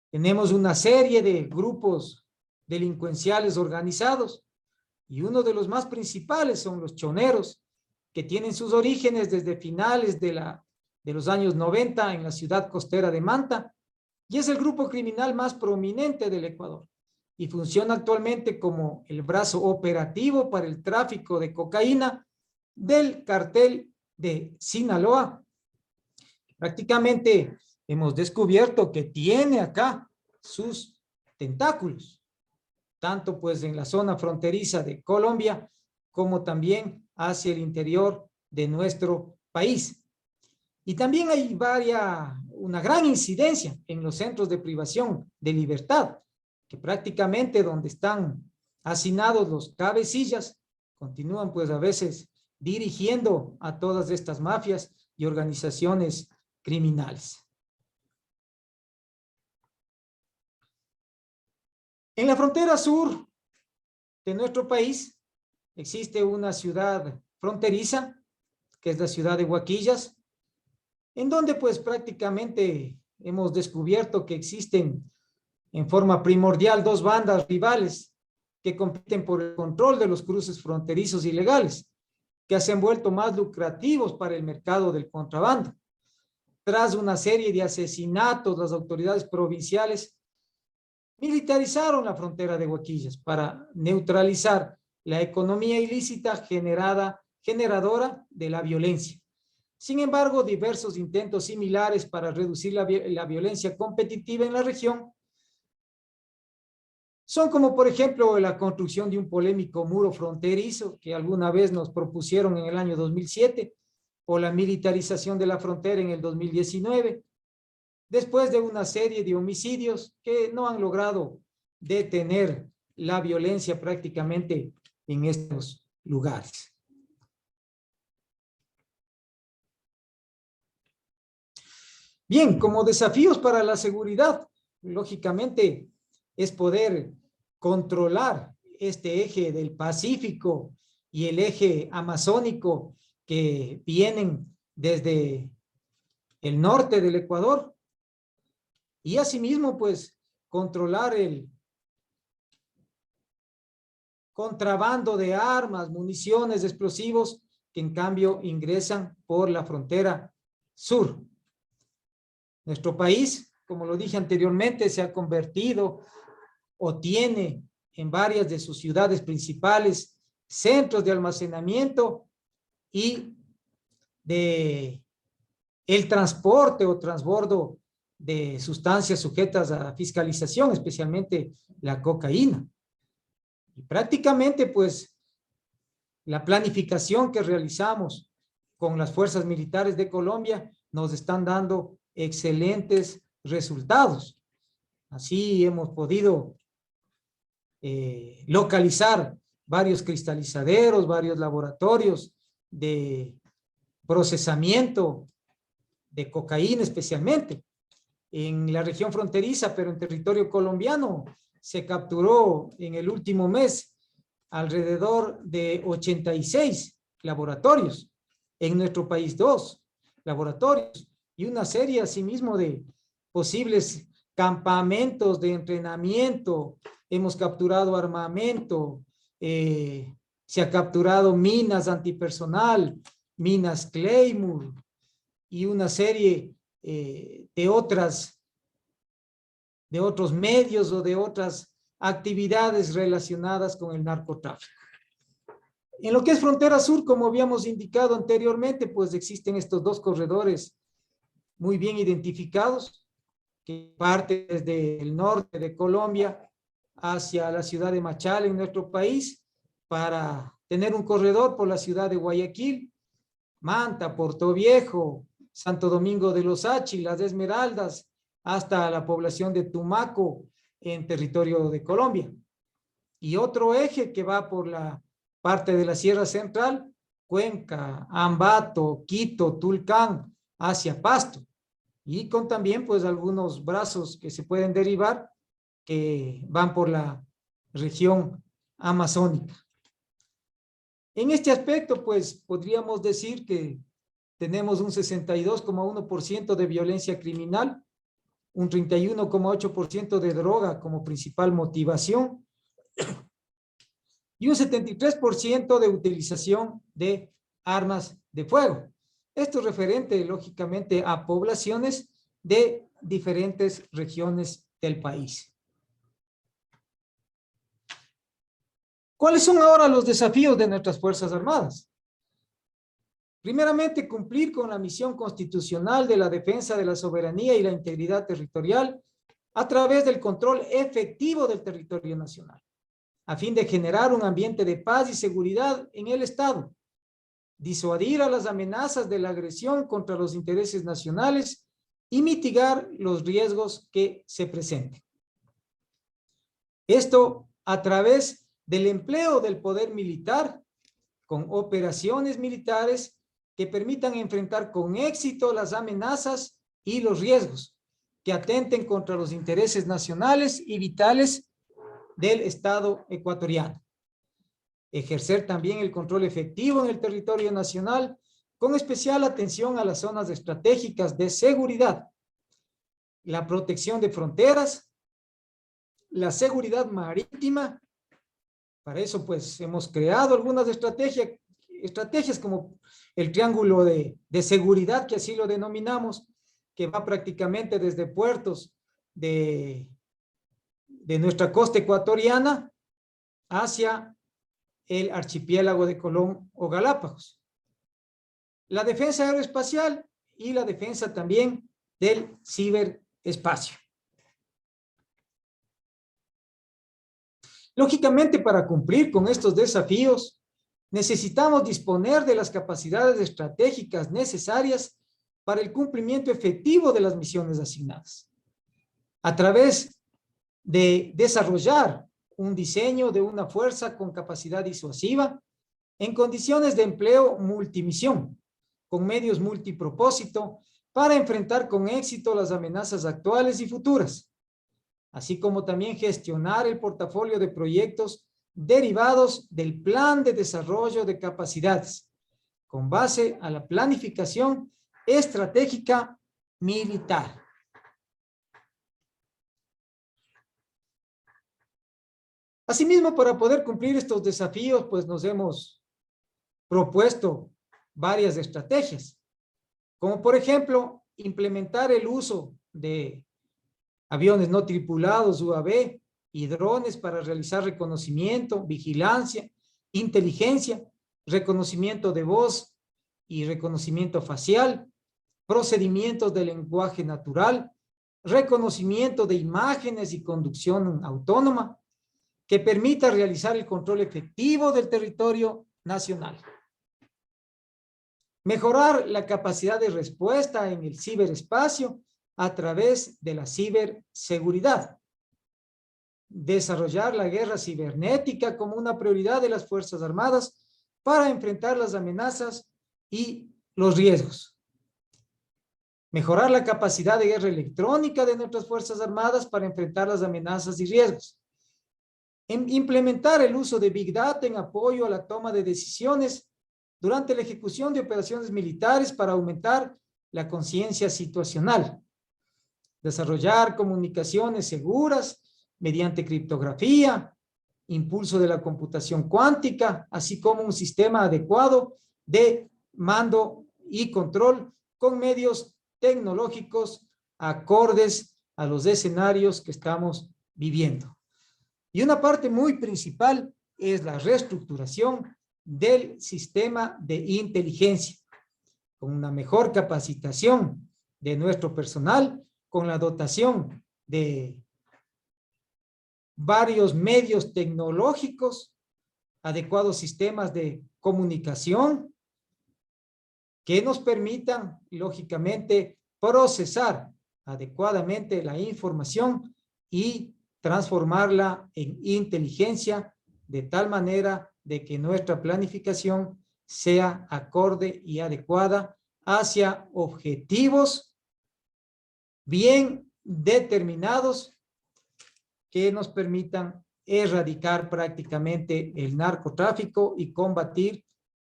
Tenemos una serie de grupos delincuenciales organizados y uno de los más principales son los choneros, que tienen sus orígenes desde finales de los años 90 en la ciudad costera de Manta, y es el grupo criminal más prominente del Ecuador y funciona actualmente como el brazo operativo para el tráfico de cocaína del cartel de Sinaloa. Prácticamente hemos descubierto que tiene acá sus tentáculos, tanto pues en la zona fronteriza de Colombia como también hacia el interior de nuestro país. Y también hay una gran incidencia en los centros de privación de libertad, que prácticamente donde están hacinados los cabecillas, continúan pues a veces dirigiendo a todas estas mafias y organizaciones criminales. En la frontera sur de nuestro país existe una ciudad fronteriza, que es la ciudad de Huaquillas, en donde pues prácticamente hemos descubierto que existen en forma primordial 2 bandas rivales que compiten por el control de los cruces fronterizos ilegales, que se han vuelto más lucrativos para el mercado del contrabando. Tras una serie de asesinatos, las autoridades provinciales militarizaron la frontera de Huaquillas para neutralizar la economía ilícita generadora de la violencia. Sin embargo, diversos intentos similares para reducir la violencia competitiva en la región son como, por ejemplo, la construcción de un polémico muro fronterizo que alguna vez nos propusieron en el año 2007, o la militarización de la frontera en el 2019, después de una serie de homicidios que no han logrado detener la violencia prácticamente en estos lugares. Bien, como desafíos para la seguridad, lógicamente es poder controlar este eje del Pacífico y el eje amazónico que vienen desde el norte del Ecuador, y asimismo pues controlar el contrabando de armas, municiones, explosivos que en cambio ingresan por la frontera sur. Nuestro país, como lo dije anteriormente, se ha convertido o tiene en varias de sus ciudades principales centros de almacenamiento y de el transporte o transbordo de sustancias sujetas a fiscalización, especialmente la cocaína. Y prácticamente, pues, la planificación que realizamos con las fuerzas militares de Colombia nos están dando excelentes resultados. Así hemos podido localizar varios cristalizaderos, varios laboratorios de procesamiento de cocaína especialmente en la región fronteriza, pero en territorio colombiano se capturó en el último mes alrededor de 86 laboratorios, en nuestro país 2 laboratorios y una serie asimismo de posibles campamentos de entrenamiento. Hemos capturado armamento, se ha capturado minas antipersonal, minas Claymore y una serie de otros medios o de otras actividades relacionadas con el narcotráfico. En lo que es frontera sur, como habíamos indicado anteriormente, pues existen estos 2 corredores muy bien identificados, que parten desde el norte de Colombia hacia la ciudad de Machala en nuestro país, para tener un corredor por la ciudad de Guayaquil, Manta, Portoviejo, Santo Domingo de los Áchilas, de Esmeraldas, hasta la población de Tumaco en territorio de Colombia. Y otro eje que va por la parte de la Sierra Central, Cuenca, Ambato, Quito, Tulcán, hacia Pasto. y con también pues algunos brazos que se pueden derivar que van por la región amazónica. En este aspecto pues podríamos decir que tenemos un 62,1% de violencia criminal, un 31,8% de droga como principal motivación y un 73% de utilización de armas de fuego. Esto es referente, lógicamente, a poblaciones de diferentes regiones del país. ¿Cuáles son ahora los desafíos de nuestras Fuerzas Armadas? Primeramente, cumplir con la misión constitucional de la defensa de la soberanía y la integridad territorial a través del control efectivo del territorio nacional, a fin de generar un ambiente de paz y seguridad en el Estado, disuadir a las amenazas de la agresión contra los intereses nacionales y mitigar los riesgos que se presenten. Esto a través del empleo del poder militar con operaciones militares que permitan enfrentar con éxito las amenazas y los riesgos que atenten contra los intereses nacionales y vitales del Estado ecuatoriano. Ejercer también el control efectivo en el territorio nacional, con especial atención a las zonas estratégicas de seguridad, la protección de fronteras, la seguridad marítima. Para eso, pues, hemos creado algunas estrategias como el triángulo de seguridad, que así lo denominamos, que va prácticamente desde puertos de nuestra costa ecuatoriana hacia el archipiélago de Colón o Galápagos. La defensa aeroespacial y la defensa también del ciberespacio. Lógicamente, para cumplir con estos desafíos, necesitamos disponer de las capacidades estratégicas necesarias para el cumplimiento efectivo de las misiones asignadas, a través de desarrollar un diseño de una fuerza con capacidad disuasiva en condiciones de empleo multimisión, con medios multipropósito para enfrentar con éxito las amenazas actuales y futuras, así como también gestionar el portafolio de proyectos derivados del Plan de Desarrollo de Capacidades, con base a la planificación estratégica militar. Asimismo, para poder cumplir estos desafíos, pues nos hemos propuesto varias estrategias, como por ejemplo, implementar el uso de aviones no tripulados, UAV, y drones para realizar reconocimiento, vigilancia, inteligencia, reconocimiento de voz y reconocimiento facial, procedimientos de lenguaje natural, reconocimiento de imágenes y conducción autónoma, que permita realizar el control efectivo del territorio nacional. Mejorar la capacidad de respuesta en el ciberespacio a través de la ciberseguridad. Desarrollar la guerra cibernética como una prioridad de las Fuerzas Armadas para enfrentar las amenazas y los riesgos. Mejorar la capacidad de guerra electrónica de nuestras Fuerzas Armadas para enfrentar las amenazas y riesgos. Implementar el uso de Big Data en apoyo a la toma de decisiones durante la ejecución de operaciones militares para aumentar la conciencia situacional. Desarrollar comunicaciones seguras mediante criptografía, impulso de la computación cuántica, así como un sistema adecuado de mando y control con medios tecnológicos acordes a los escenarios que estamos viviendo. Y una parte muy principal es la reestructuración del sistema de inteligencia, con una mejor capacitación de nuestro personal, con la dotación de varios medios tecnológicos, adecuados sistemas de comunicación que nos permitan, lógicamente, procesar adecuadamente la información y transformarla en inteligencia de tal manera de que nuestra planificación sea acorde y adecuada hacia objetivos bien determinados que nos permitan erradicar prácticamente el narcotráfico y combatir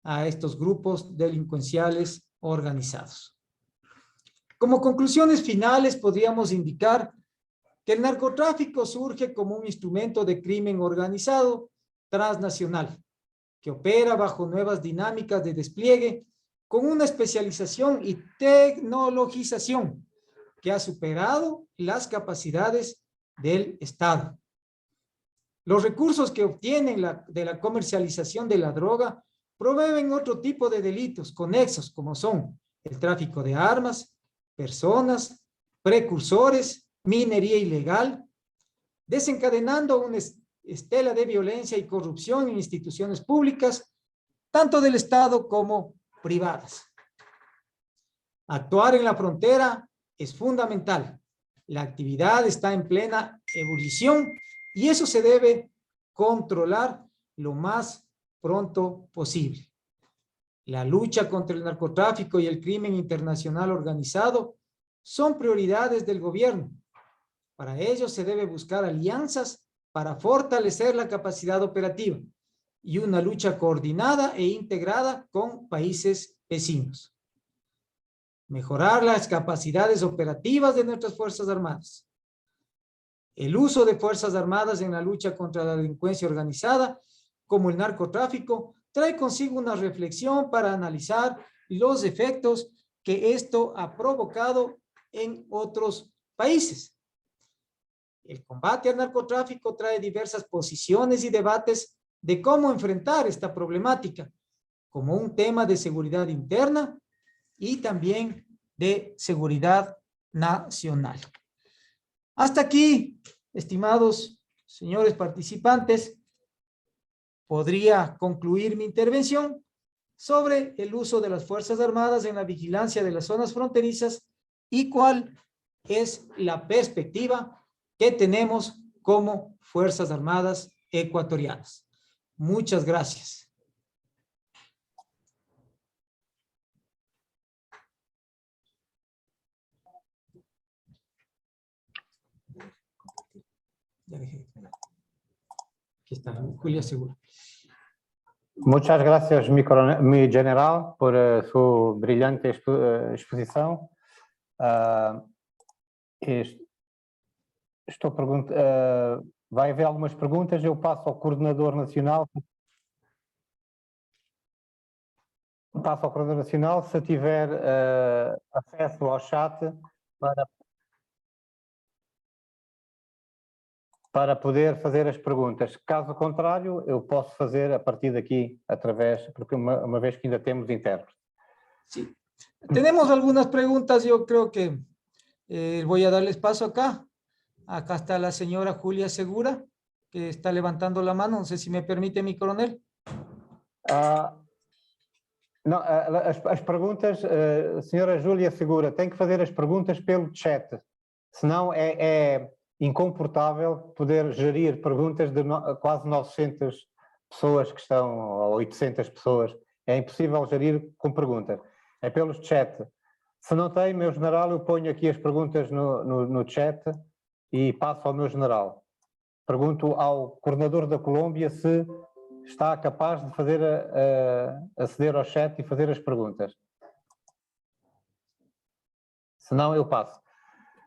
a estos grupos delincuenciales organizados. Como conclusiones finales, podríamos indicar que el narcotráfico surge como un instrumento de crimen organizado transnacional, que opera bajo nuevas dinámicas de despliegue con una especialización y tecnologización que ha superado las capacidades del Estado. Los recursos que obtienen de la comercialización de la droga proveen otro tipo de delitos conexos, como son el tráfico de armas, personas, precursores, minería ilegal, desencadenando una estela de violencia y corrupción en instituciones públicas, tanto del Estado como privadas. Actuar en la frontera es fundamental. La actividad está en plena ebullición y eso se debe controlar lo más pronto posible. La lucha contra el narcotráfico y el crimen internacional organizado son prioridades del gobierno. Para ello se debe buscar alianzas para fortalecer la capacidad operativa y una lucha coordinada e integrada con países vecinos. Mejorar las capacidades operativas de nuestras Fuerzas Armadas. El uso de Fuerzas Armadas en la lucha contra la delincuencia organizada, como el narcotráfico, trae consigo una reflexión para analizar los efectos que esto ha provocado en otros países. El combate al narcotráfico trae diversas posiciones y debates de cómo enfrentar esta problemática como un tema de seguridad interna y también de seguridad nacional. Hasta aquí, estimados señores participantes, podría concluir mi intervención sobre el uso de las Fuerzas Armadas en la vigilancia de las zonas fronterizas y cuál es la perspectiva que tenemos como Fuerzas Armadas ecuatorianas. Muchas gracias. Ya dejé. Aquí está, Julia Segura. Muchas gracias, mi general, por su brillante exposición. Vai haver algumas perguntas, eu passo ao coordenador nacional. Passo ao coordenador nacional, se tiver acesso ao chat para poder fazer as perguntas. Caso contrário, eu posso fazer a partir daqui, porque uma vez que ainda temos intérprete. Sí. Tenemos algunas preguntas, yo creo que voy a darles paso acá. Acá está la señora Julia Segura, que está levantando la mano. No sé si me permite, mi coronel. Não, as perguntas, senhora Júlia Segura, tem que fazer as perguntas pelo chat, senão é incomportável poder gerir perguntas de quase 900 pessoas que estão, ou 800 pessoas, é impossível gerir com perguntas, é pelo chat. Se não tem, meu general, eu ponho aqui as perguntas no chat e passo ao meu general. Pergunto ao coordenador da Colômbia se está capaz de fazer aceder ao chat e fazer as perguntas. Se não, eu passo.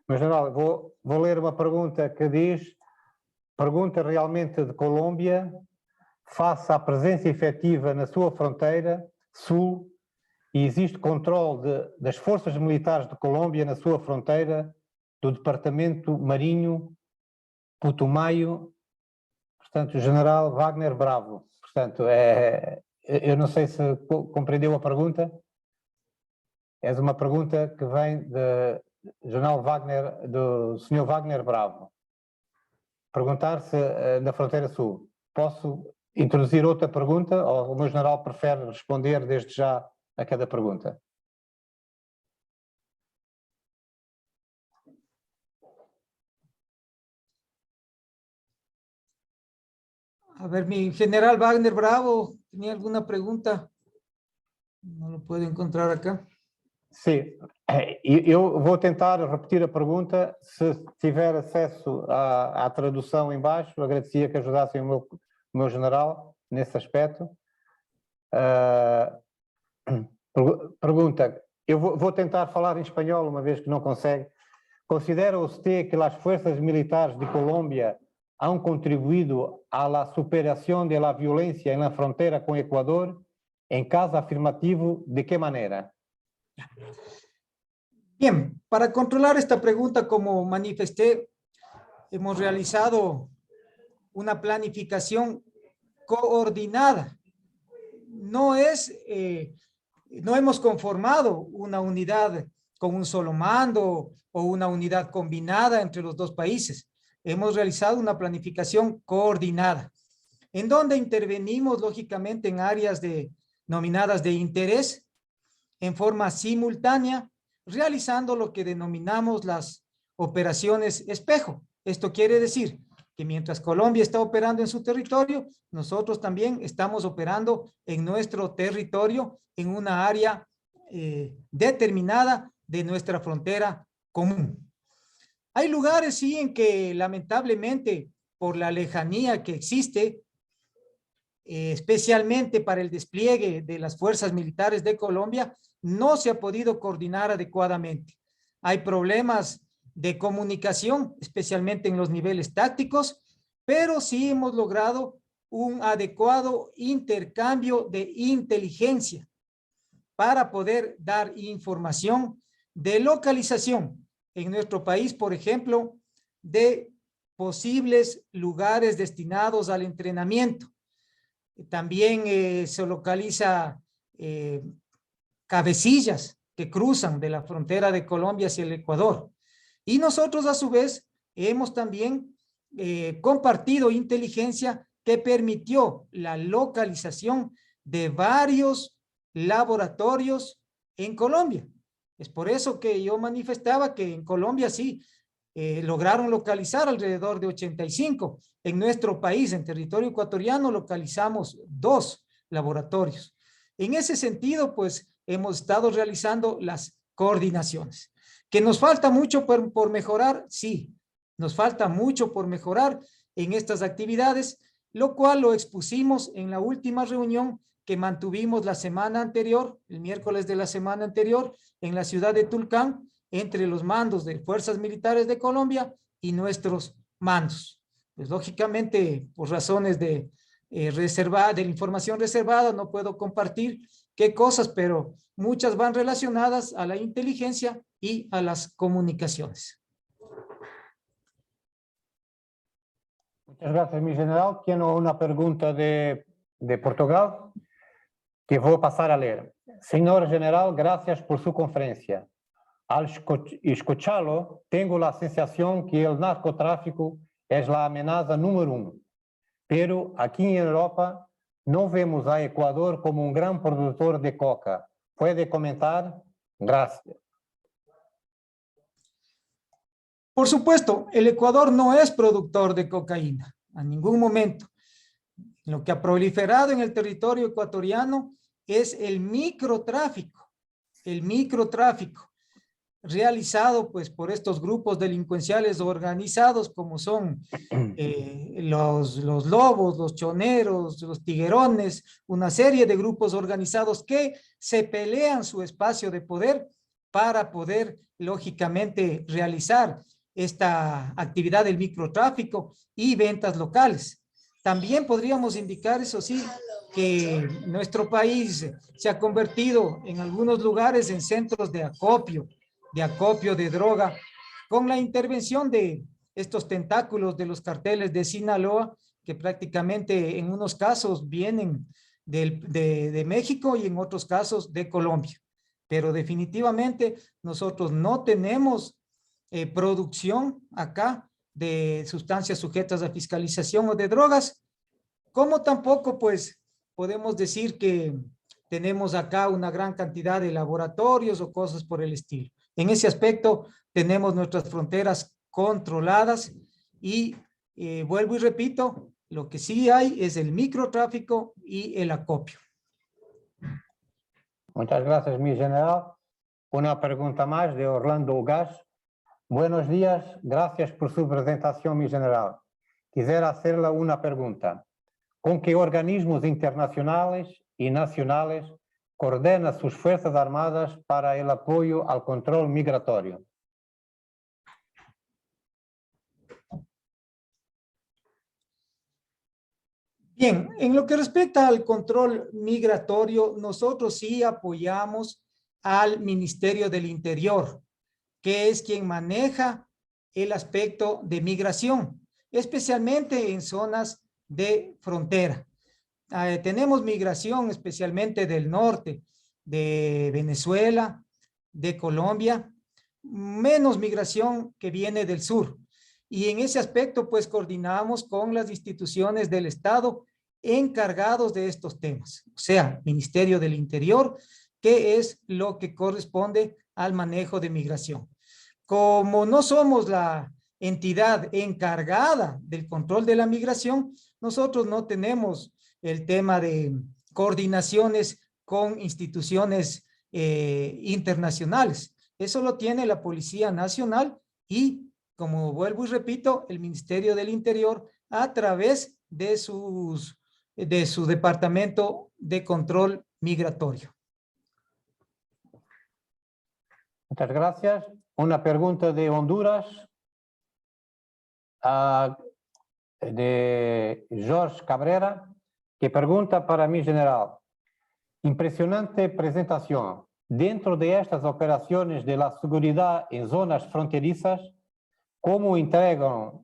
Mas, general, vou ler uma pergunta que diz: pergunta realmente de Colômbia, face à presença efetiva na sua fronteira sul, e existe controle das forças militares de Colômbia na sua fronteira, do departamento Marinho, Putumayo, portanto, general Wagner Bravo. Portanto, eu não sei se compreendeu a pergunta. É uma pergunta que vem general Wagner, do Sr. Wagner Bravo. Perguntar se na fronteira sul. Posso introduzir outra pergunta ou o meu general prefere responder desde já a cada pergunta? A ver, mi general Wagner Bravo, ¿tenía alguna pregunta? No lo puedo encontrar acá. Sim, eu vou tentar repetir a pergunta. Se tiver acesso à tradução em baixo, agradecia que ajudassem o meu general nesse aspecto. Pergunta, eu vou tentar falar em espanhol, uma vez que não consegue. ¿Considera usted que las fuerzas militares de Colombia han contribuido a la superación de la violencia en la frontera con Ecuador? En caso afirmativo, ¿de qué manera? Bien, para controlar esta pregunta, como manifesté, hemos realizado una planificación coordinada. No hemos conformado una unidad con un solo mando o una unidad combinada entre los dos países. Hemos realizado una planificación coordinada, en donde intervenimos lógicamente en áreas denominadas de interés, en forma simultánea, realizando lo que denominamos las operaciones espejo. Esto quiere decir que mientras Colombia está operando en su territorio, nosotros también estamos operando en nuestro territorio, en una área determinada de nuestra frontera común. Hay lugares, sí, en que lamentablemente, por la lejanía que existe, especialmente para el despliegue de las fuerzas militares de Colombia, no se ha podido coordinar adecuadamente. Hay problemas de comunicación, especialmente en los niveles tácticos, pero sí hemos logrado un adecuado intercambio de inteligencia para poder dar información de localización en nuestro país, por ejemplo, de posibles lugares destinados al entrenamiento. También se localiza cabecillas que cruzan de la frontera de Colombia hacia el Ecuador. Y nosotros a su vez hemos también compartido inteligencia que permitió la localización de varios laboratorios en Colombia. Es por eso que yo manifestaba que en Colombia sí lograron localizar alrededor de 85. En nuestro país, en territorio ecuatoriano, localizamos 2 laboratorios. En ese sentido, pues, hemos estado realizando las coordinaciones. ¿Que nos falta mucho por mejorar? Sí, nos falta mucho por mejorar en estas actividades, lo cual lo expusimos en la última reunión que mantuvimos la semana anterior, el miércoles de la semana anterior, en la ciudad de Tulcán, entre los mandos de Fuerzas Militares de Colombia y nuestros mandos. Pues lógicamente, por razones de la información reservada, no puedo compartir qué cosas, pero muchas van relacionadas a la inteligencia y a las comunicaciones. Muchas gracias, mi general. Tengo una pregunta de Portugal que voy a pasar a leer. Señor general, gracias por su conferencia. Al escucharlo, tengo la sensación que el narcotráfico es la amenaza número 1. Pero aquí en Europa no vemos a Ecuador como un gran productor de coca. ¿Puede comentar? Gracias. Por supuesto, el Ecuador no es productor de cocaína, a ningún momento. Lo que ha proliferado en el territorio ecuatoriano es el microtráfico realizado pues por estos grupos delincuenciales organizados como son los lobos, los choneros, los tiguerones, una serie de grupos organizados que se pelean su espacio de poder para poder lógicamente realizar esta actividad del microtráfico y ventas locales. También podríamos indicar, eso sí, que nuestro país se ha convertido en algunos lugares en centros de acopio de droga, con la intervención de estos tentáculos de los carteles de Sinaloa, que prácticamente en unos casos vienen de México y en otros casos de Colombia. Pero definitivamente nosotros no tenemos producción acá de sustancias sujetas a fiscalización o de drogas, como tampoco pues podemos decir que tenemos acá una gran cantidad de laboratorios o cosas por el estilo. En ese aspecto tenemos nuestras fronteras controladas y vuelvo y repito, lo que sí hay es el microtráfico y el acopio. Muchas gracias, mi general. una pregunta más de Orlando Ugas. Buenos días, gracias por su presentación, mi general. Quisiera hacerle una pregunta. ¿Con qué organismos internacionales y nacionales coordena sus Fuerzas Armadas para el apoyo al control migratorio? Bien, en lo que respecta al control migratorio, nosotros sí apoyamos al Ministerio del Interior, que es quien maneja el aspecto de migración, especialmente en zonas de frontera. Tenemos migración especialmente del norte, de Venezuela, de Colombia, menos migración que viene del sur. Y en ese aspecto, pues, coordinamos con las instituciones del Estado encargados de estos temas, o sea, Ministerio del Interior, que es lo que corresponde al manejo de migración. Como no somos la entidad encargada del control de la migración, nosotros no tenemos el tema de coordinaciones con instituciones internacionales. Eso lo tiene la Policía Nacional y, como vuelvo y repito, el Ministerio del Interior a través de su Departamento de Control Migratorio. Muchas gracias. Una pregunta de Honduras, de Jorge Cabrera, que pregunta para mi general. Impresionante presentación. Dentro de estas operaciones de la seguridad en zonas fronterizas, ¿cómo integran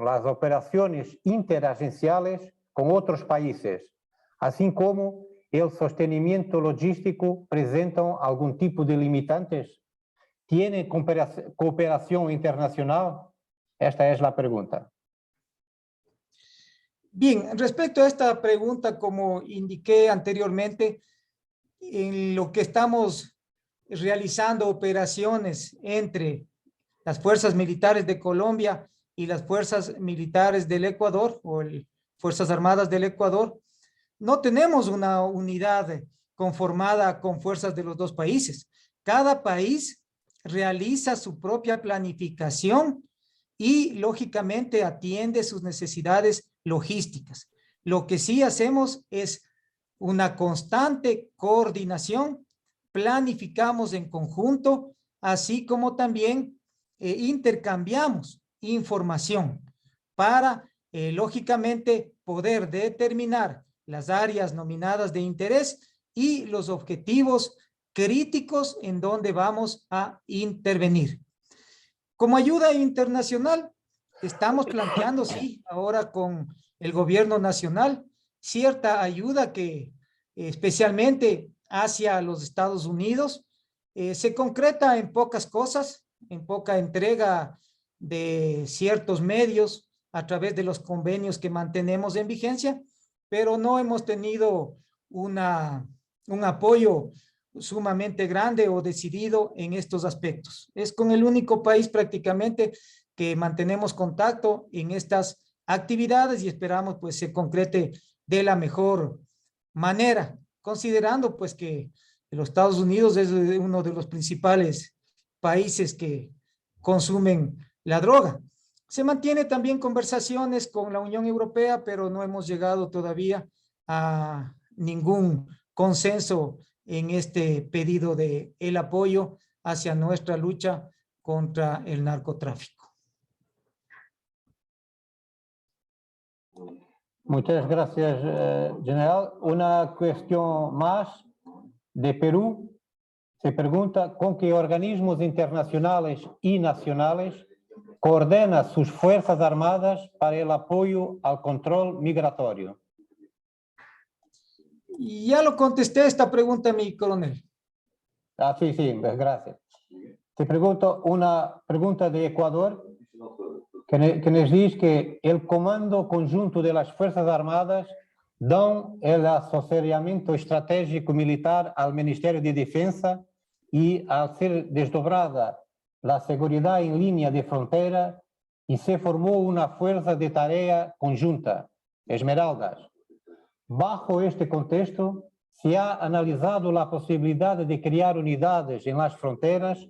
las operaciones interagenciales con otros países, así como el sostenimiento logístico presentan algún tipo de limitantes? ¿Tiene cooperación internacional? Esta es la pregunta. Bien, respecto a esta pregunta, como indiqué anteriormente, en lo que estamos realizando operaciones entre las fuerzas militares de Colombia y las fuerzas militares del Ecuador o Fuerzas Armadas del Ecuador, no tenemos una unidad conformada con fuerzas de los dos países. Cada país realiza su propia planificación y lógicamente atiende sus necesidades logísticas. Lo que sí hacemos es una constante coordinación, planificamos en conjunto, así como también intercambiamos información para, lógicamente, poder determinar las áreas nominadas de interés y los objetivos críticos en donde vamos a intervenir. Como ayuda internacional, estamos planteando, sí, ahora con el gobierno nacional, cierta ayuda que especialmente hacia los Estados Unidos se concreta en pocas cosas, en poca entrega de ciertos medios a través de los convenios que mantenemos en vigencia, pero no hemos tenido un apoyo sumamente grande o decidido en estos aspectos. Es con el único país prácticamente que mantenemos contacto en estas actividades y esperamos pues se concrete de la mejor manera, considerando pues que los Estados Unidos es uno de los principales países que consumen la droga. Se mantiene también conversaciones con la Unión Europea, pero no hemos llegado todavía a ningún consenso en este pedido de el apoyo hacia nuestra lucha contra el narcotráfico. Muchas gracias, general. Una cuestión más de Perú. Se pregunta con qué organismos internacionales y nacionales coordena sus Fuerzas Armadas para el apoyo al control migratorio. Ya lo contesté esta pregunta, mi coronel. Sí, gracias. Te pregunto una pregunta de Ecuador, que nos dice que el Comando Conjunto de las Fuerzas Armadas dan el asesoramiento estratégico militar al Ministerio de Defensa y al ser desdobrada la seguridad en línea de frontera y se formó una fuerza de tarea conjunta, Esmeraldas. Bajo este contexto, se ha analisado la posibilidad de crear unidades en las fronteras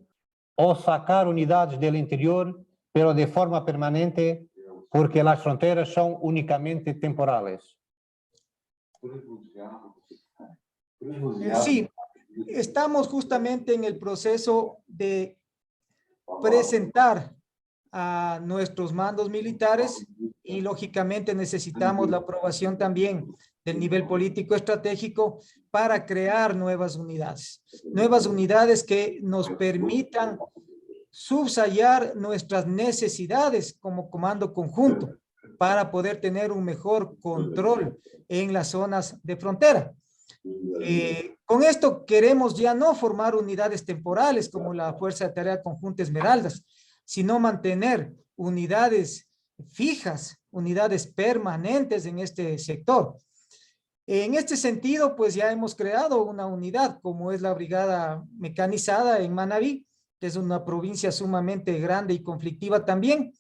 o sacar unidades del interior, pero de forma permanente, porque las fronteras son únicamente temporales. Sí, estamos justamente en el proceso de presentar a nuestros mandos militares y lógicamente necesitamos la aprobación también del nivel político estratégico para crear nuevas unidades que nos permitan subsayar nuestras necesidades como comando conjunto para poder tener un mejor control en las zonas de frontera. Con esto queremos ya no formar unidades temporales como la Fuerza de Tarea Conjunta Esmeraldas, sino mantener unidades fijas, unidades permanentes en este sector. En este sentido, pues ya hemos creado una unidad como es la Brigada Mecanizada en Manabí, que es una provincia sumamente grande y conflictiva también,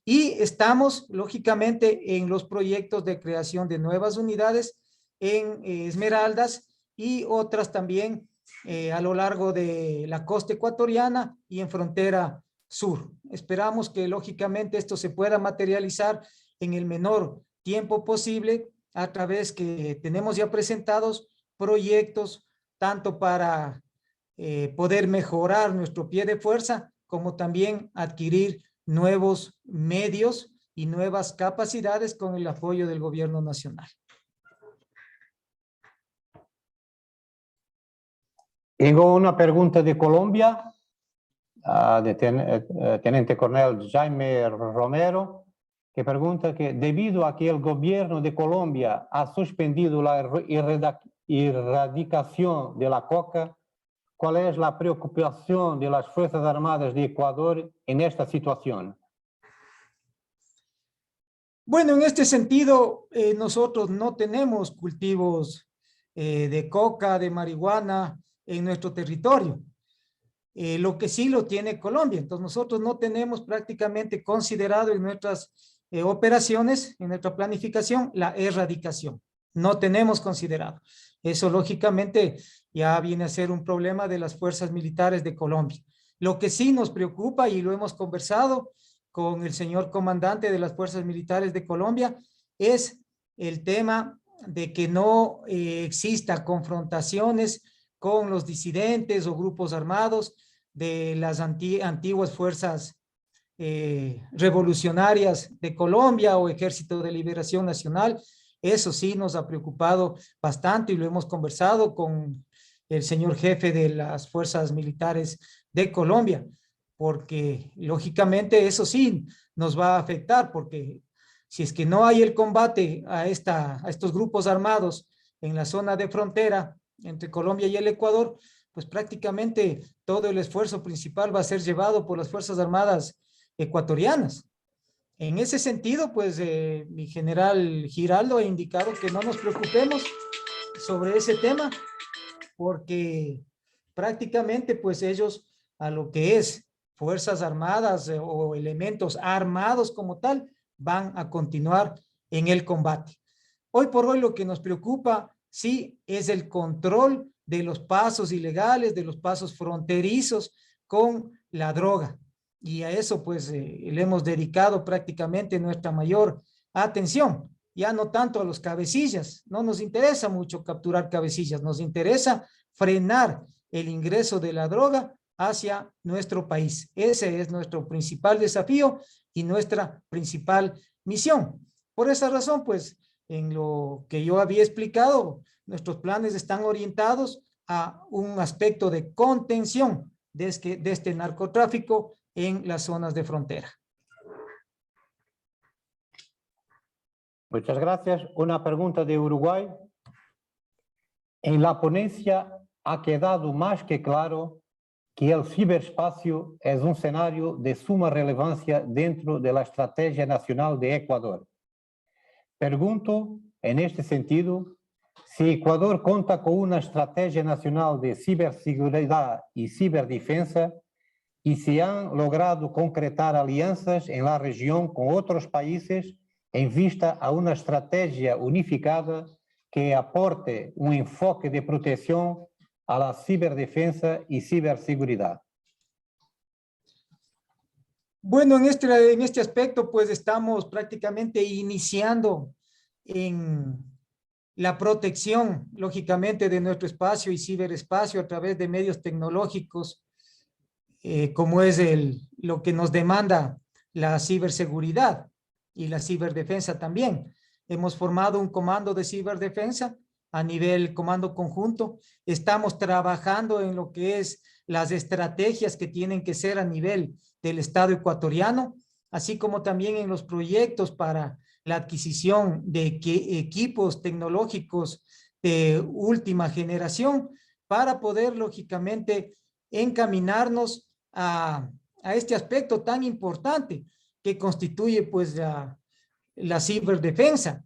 y estamos lógicamente en los proyectos de creación de nuevas unidades en Esmeraldas y otras también a lo largo de la costa ecuatoriana y en frontera sur. Esperamos que lógicamente esto se pueda materializar en el menor tiempo posible a través que tenemos ya presentados proyectos tanto para poder mejorar nuestro pie de fuerza como también adquirir nuevos medios y nuevas capacidades con el apoyo del gobierno nacional. Tengo una pregunta de Colombia, de Teniente Coronel Jaime Romero, que pregunta que debido a que el gobierno de Colombia ha suspendido la erradicación de la coca, ¿cuál es la preocupación de las Fuerzas Armadas de Ecuador en esta situación? Bueno, en este sentido, nosotros no tenemos cultivos de coca, de marihuana en nuestro territorio. Lo que sí lo tiene Colombia. Entonces nosotros no tenemos prácticamente considerado en nuestras operaciones, en nuestra planificación, la erradicación. No tenemos considerado. Eso lógicamente ya viene a ser un problema de las fuerzas militares de Colombia. Lo que sí nos preocupa y lo hemos conversado con el señor comandante de las fuerzas militares de Colombia es el tema de que no exista confrontaciones con los disidentes o grupos armados de las antiguas fuerzas revolucionarias de Colombia o Ejército de Liberación Nacional. Eso sí nos ha preocupado bastante y lo hemos conversado con el señor jefe de las fuerzas militares de Colombia, porque lógicamente eso sí nos va a afectar, porque si es que no hay el combate a estos grupos armados en la zona de frontera entre Colombia y el Ecuador, pues prácticamente todo el esfuerzo principal va a ser llevado por las Fuerzas Armadas ecuatorianas. En ese sentido, pues mi general Giraldo ha indicado que no nos preocupemos sobre ese tema, porque prácticamente pues ellos a lo que es Fuerzas Armadas o elementos armados como tal, van a continuar en el combate. Hoy por hoy lo que nos preocupa sí es el control de los pasos ilegales, de los pasos fronterizos con la droga. Y a eso pues le hemos dedicado prácticamente nuestra mayor atención. Ya no tanto a los cabecillas, no nos interesa mucho capturar cabecillas, nos interesa frenar el ingreso de la droga hacia nuestro país. Ese es nuestro principal desafío y nuestra principal misión. Por esa razón, pues, en lo que yo había explicado, nuestros planes están orientados a un aspecto de contención de este narcotráfico en las zonas de frontera. Muchas gracias. Una pregunta de Uruguay. En la ponencia ha quedado más que claro que el ciberespacio es un escenario de suma relevancia dentro de la Estrategia Nacional de Ecuador. Pregunto, en este sentido, si Ecuador cuenta con una estrategia nacional de ciberseguridad y ciberdefensa y si han logrado concretar alianzas en la región con otros países en vista a una estrategia unificada que aporte un enfoque de protección a la ciberdefensa y ciberseguridad? Bueno, en este aspecto, pues estamos prácticamente iniciando en la protección, lógicamente, de nuestro espacio y ciberespacio a través de medios tecnológicos, como es lo que nos demanda la ciberseguridad y la ciberdefensa también. Hemos formado un comando de ciberdefensa a nivel comando conjunto. Estamos trabajando en lo que es las estrategias que tienen que ser a nivel del Estado ecuatoriano, así como también en los proyectos para la adquisición de equipos tecnológicos de última generación para poder, lógicamente, encaminarnos a este aspecto tan importante que constituye pues la ciberdefensa.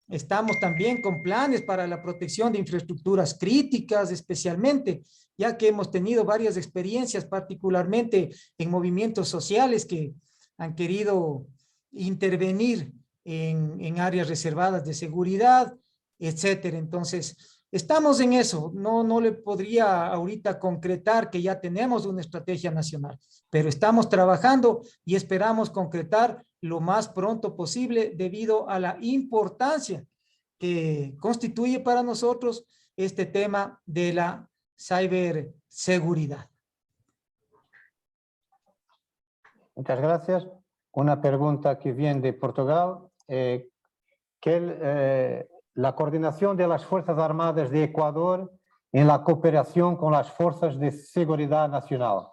Estamos también con planes para la protección de infraestructuras críticas, especialmente, ya que hemos tenido varias experiencias, particularmente en movimientos sociales que han querido intervenir en áreas reservadas de seguridad, etcétera. Entonces, estamos en eso. No le podría ahorita concretar que ya tenemos una estrategia nacional, pero estamos trabajando y esperamos concretar lo más pronto posible debido a la importancia que constituye para nosotros este tema de la ciberseguridad. Muchas gracias. Una pregunta que viene de Portugal. La coordinación de las Fuerzas Armadas de Ecuador en la cooperación con las Fuerzas de Seguridad Nacional.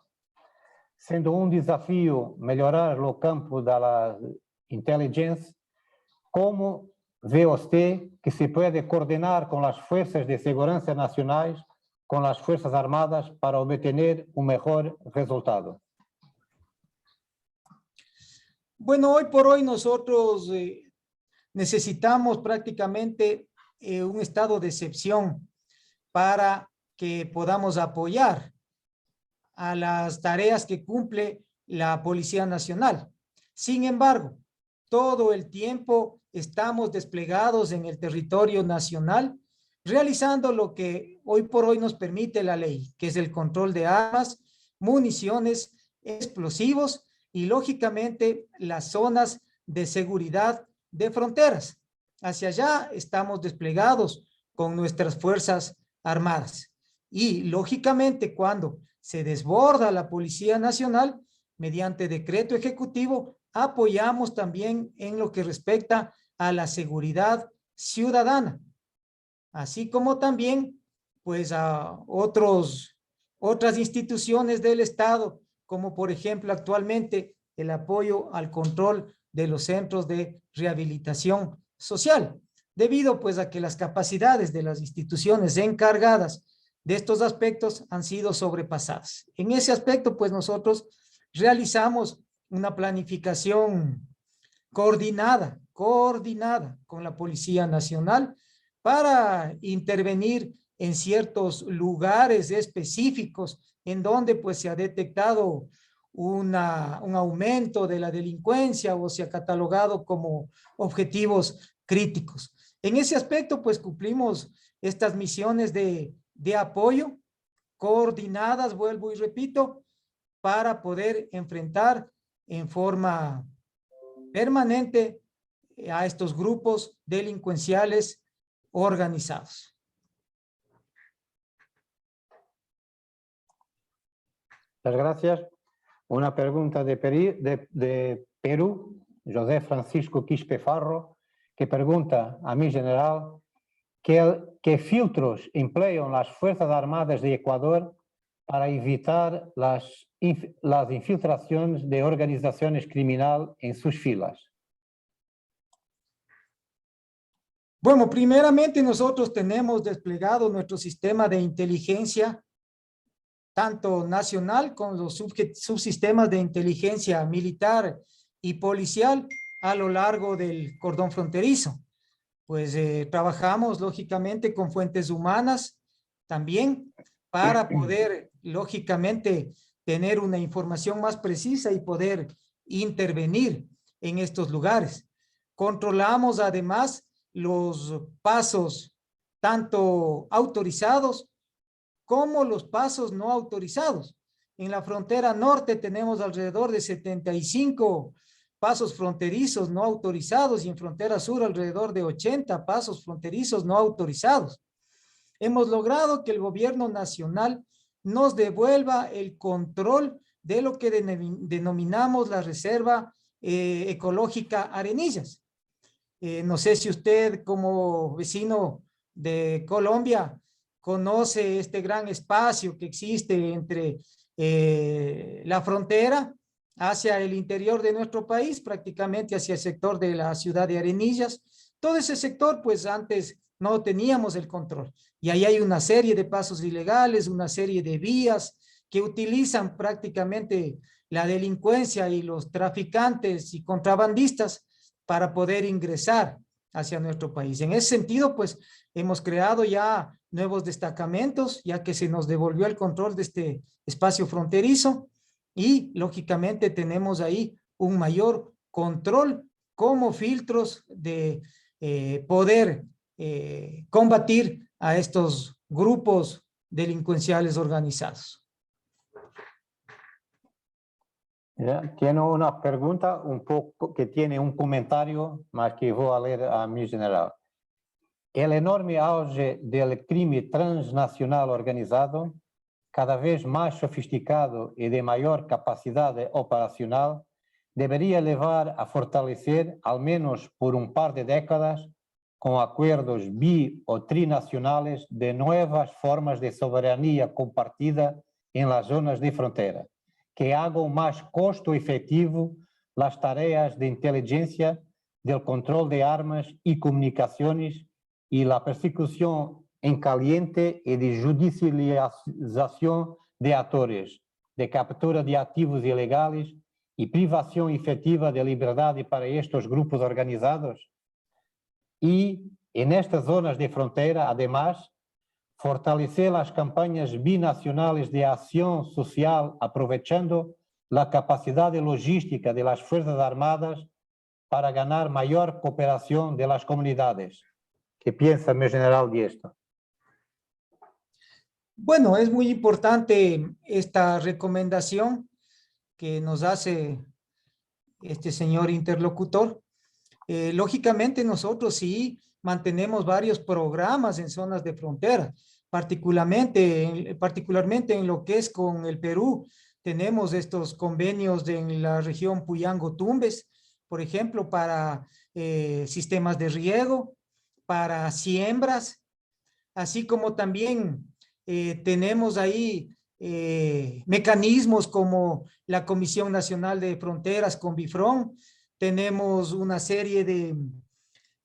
Sendo un desafío mejorar el campo de la inteligencia, ¿cómo ve usted que se puede coordinar con las Fuerzas de Seguridad Nacionales, con las Fuerzas Armadas para obtener un mejor resultado? Bueno, hoy por hoy nosotros necesitamos prácticamente un estado de excepción para que podamos apoyar a las tareas que cumple la Policía Nacional. Sin embargo, todo el tiempo estamos desplegados en el territorio nacional, realizando lo que hoy por hoy nos permite la ley, que es el control de armas, municiones, explosivos y, lógicamente, las zonas de seguridad de fronteras. Hacia allá estamos desplegados con nuestras Fuerzas Armadas. Y, lógicamente, cuando se desborda la Policía Nacional, mediante decreto ejecutivo, apoyamos también en lo que respecta a la seguridad ciudadana, así como también pues a otras instituciones del Estado, como por ejemplo actualmente el apoyo al control de los centros de rehabilitación social, debido pues a que las capacidades de las instituciones encargadas de estos aspectos han sido sobrepasadas. En ese aspecto, pues nosotros realizamos una planificación coordinada con la Policía Nacional para intervenir en ciertos lugares específicos en donde pues se ha detectado un aumento de la delincuencia o se ha catalogado como objetivos críticos. En ese aspecto, pues cumplimos estas misiones de apoyo coordinadas, vuelvo y repito, para poder enfrentar en forma permanente a estos grupos delincuenciales organizados. Muchas gracias. Una pregunta de Perú, José Francisco Quispe Farro, que pregunta a mi general ¿qué filtros emplean las Fuerzas Armadas de Ecuador para evitar las infiltraciones de organizaciones criminales en sus filas? Bueno, primeramente nosotros tenemos desplegado nuestro sistema de inteligencia, tanto nacional como los subsistemas de inteligencia militar y policial a lo largo del cordón fronterizo. Pues trabajamos lógicamente con fuentes humanas también para poder lógicamente tener una información más precisa y poder intervenir en estos lugares. Controlamos además los pasos tanto autorizados como los pasos no autorizados. En la frontera norte tenemos alrededor de 75 pasos fronterizos no autorizados y en frontera sur alrededor de 80 pasos fronterizos no autorizados. Hemos logrado que el gobierno nacional nos devuelva el control de lo que denominamos la Reserva Ecológica Arenillas. No sé si usted como vecino de Colombia conoce este gran espacio que existe entre la frontera hacia el interior de nuestro país, prácticamente hacia el sector de la ciudad de Arenillas. Todo ese sector, pues antes no teníamos el control. Y ahí hay una serie de pasos ilegales, una serie de vías que utilizan prácticamente la delincuencia y los traficantes y contrabandistas para poder ingresar hacia nuestro país. En ese sentido, pues hemos creado ya nuevos destacamentos, ya que se nos devolvió el control de este espacio fronterizo y lógicamente tenemos ahí un mayor control como filtros de poder combatir a estos grupos delincuenciales organizados. Tiene una pregunta un poco que tiene un comentario, más que voy a leer a mi general. El enorme auge del crimen transnacional organizado, cada vez más sofisticado y de mayor capacidad operacional, debería llevar a fortalecer, al menos por un par de décadas, con acuerdos bi- o trinacionales de nuevas formas de soberanía compartida en las zonas de frontera, que hagan más costo efectivo las tareas de inteligencia, del control de armas y comunicaciones y la persecución en caliente y de judicialización de actores, de captura de activos ilegales y privación efectiva de liberdad para estos grupos organizados. Y en estas zonas de frontera, además, fortalecer las campañas binacionales de acción social aprovechando la capacidad de logística de las Fuerzas Armadas para ganar mayor cooperación de las comunidades. ¿Qué piensa mi general de esto? Bueno, es muy importante esta recomendación que nos hace este señor interlocutor. Lógicamente nosotros sí mantenemos varios programas en zonas de frontera, particularmente en lo que es con el Perú. Tenemos estos convenios en la región Puyango-Tumbes, por ejemplo, para sistemas de riego, para siembras, así como también tenemos ahí mecanismos como la Comisión Nacional de Fronteras con BIFRON. Tenemos una serie de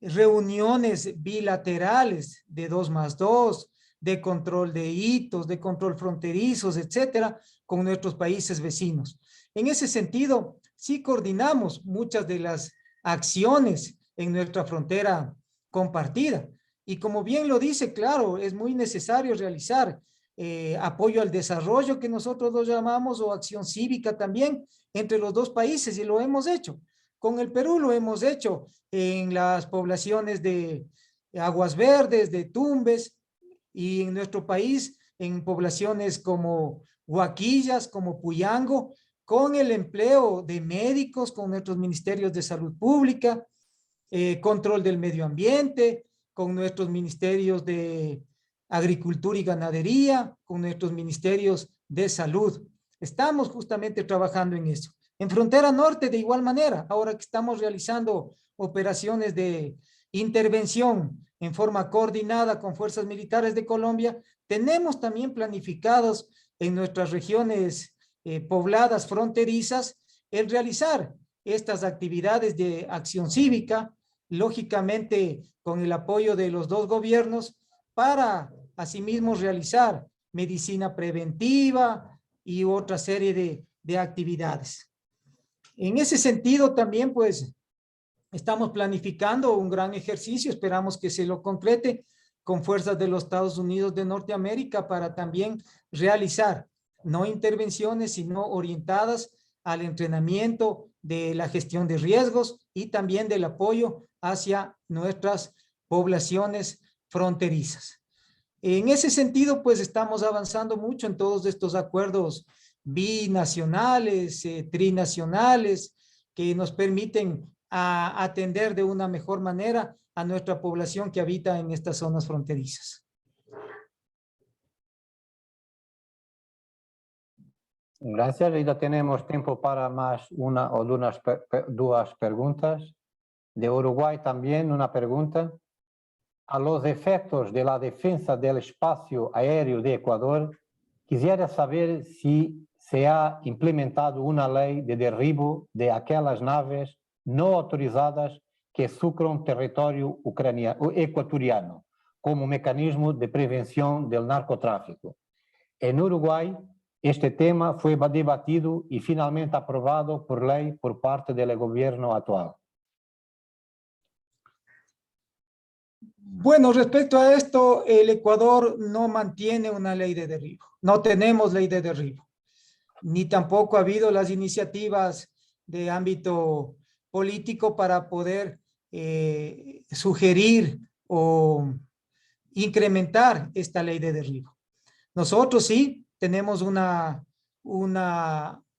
reuniones bilaterales de 2+2, de control de hitos, de control fronterizos, etcétera, con nuestros países vecinos. En ese sentido, sí coordinamos muchas de las acciones en nuestra frontera compartida. Y como bien lo dice, claro, es muy necesario realizar apoyo al desarrollo, que nosotros lo llamamos, o acción cívica también, entre los dos países, y lo hemos hecho. Con el Perú lo hemos hecho en las poblaciones de Aguas Verdes, de Tumbes, y en nuestro país en poblaciones como Huaquillas, como Puyango, con el empleo de médicos, con nuestros ministerios de salud pública, control del medio ambiente, con nuestros ministerios de agricultura y ganadería, con nuestros ministerios de salud. Estamos justamente trabajando en eso. En frontera norte, de igual manera, ahora que estamos realizando operaciones de intervención en forma coordinada con fuerzas militares de Colombia, tenemos también planificados en nuestras regiones pobladas fronterizas el realizar estas actividades de acción cívica, lógicamente con el apoyo de los dos gobiernos, para asimismo realizar medicina preventiva y otra serie de actividades. En ese sentido también, pues, estamos planificando un gran ejercicio, esperamos que se lo concrete con fuerzas de los Estados Unidos de Norteamérica para también realizar no intervenciones, sino orientadas al entrenamiento de la gestión de riesgos y también del apoyo hacia nuestras poblaciones fronterizas. En ese sentido, pues estamos avanzando mucho en todos estos acuerdos binacionales, trinacionales, que nos permiten atender de una mejor manera a nuestra población que habita en estas zonas fronterizas. Gracias. Ainda tenemos tiempo para más una o dos preguntas. De Uruguay también una pregunta. A los efectos de la defensa del espacio aéreo de Ecuador, quisiera saber si se ha implementado una ley de derribo de aquellas naves no autorizadas que sucran territorio ecuatoriano como mecanismo de prevención del narcotráfico. En Uruguay, este tema fue debatido y finalmente aprobado por ley por parte del gobierno actual. Bueno, respecto a esto, el Ecuador no mantiene una ley de derribo. No tenemos ley de derribo. Ni tampoco ha habido las iniciativas de ámbito político para poder sugerir o incrementar esta ley de derribo. Nosotros sí tenemos una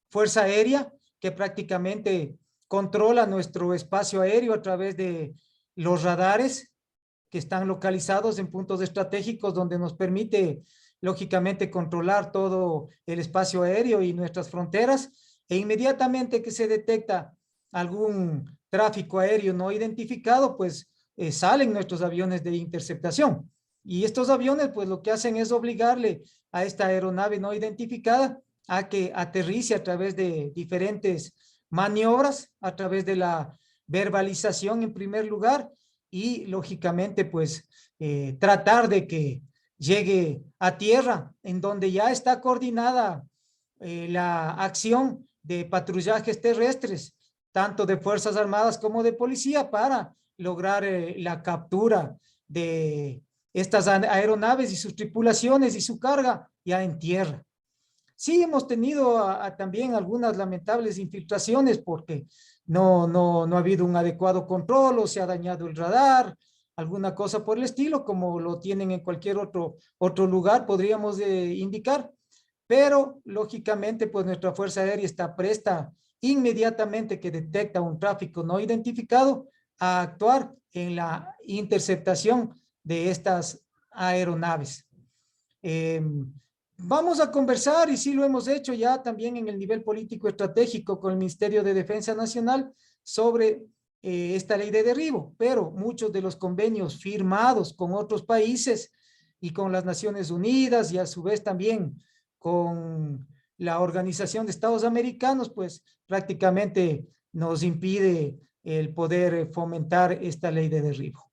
fuerza aérea que prácticamente controla nuestro espacio aéreo a través de los radares que están localizados en puntos estratégicos donde nos permite, lógicamente, controlar todo el espacio aéreo y nuestras fronteras, e inmediatamente que se detecta algún tráfico aéreo no identificado, pues salen nuestros aviones de interceptación. Y estos aviones, pues lo que hacen es obligarle a esta aeronave no identificada a que aterrice a través de diferentes maniobras, a través de la verbalización en primer lugar, y lógicamente pues tratar de que llegue a tierra en donde ya está coordinada la acción de patrullajes terrestres, tanto de Fuerzas Armadas como de policía, para lograr la captura de estas aeronaves y sus tripulaciones y su carga ya en tierra. Sí, hemos tenido también algunas lamentables infiltraciones porque no ha habido un adecuado control o se ha dañado el radar, alguna cosa por el estilo, como lo tienen en cualquier otro lugar, podríamos indicar. Pero, lógicamente, pues nuestra Fuerza Aérea está presta inmediatamente que detecta un tráfico no identificado a actuar en la interceptación de estas aeronaves. Vamos a conversar, y sí lo hemos hecho ya también en el nivel político estratégico con el Ministerio de Defensa Nacional sobre esta ley de derribo, pero muchos de los convenios firmados con otros países y con las Naciones Unidas y a su vez también con la Organización de Estados Americanos, pues prácticamente nos impide el poder fomentar esta ley de derribo.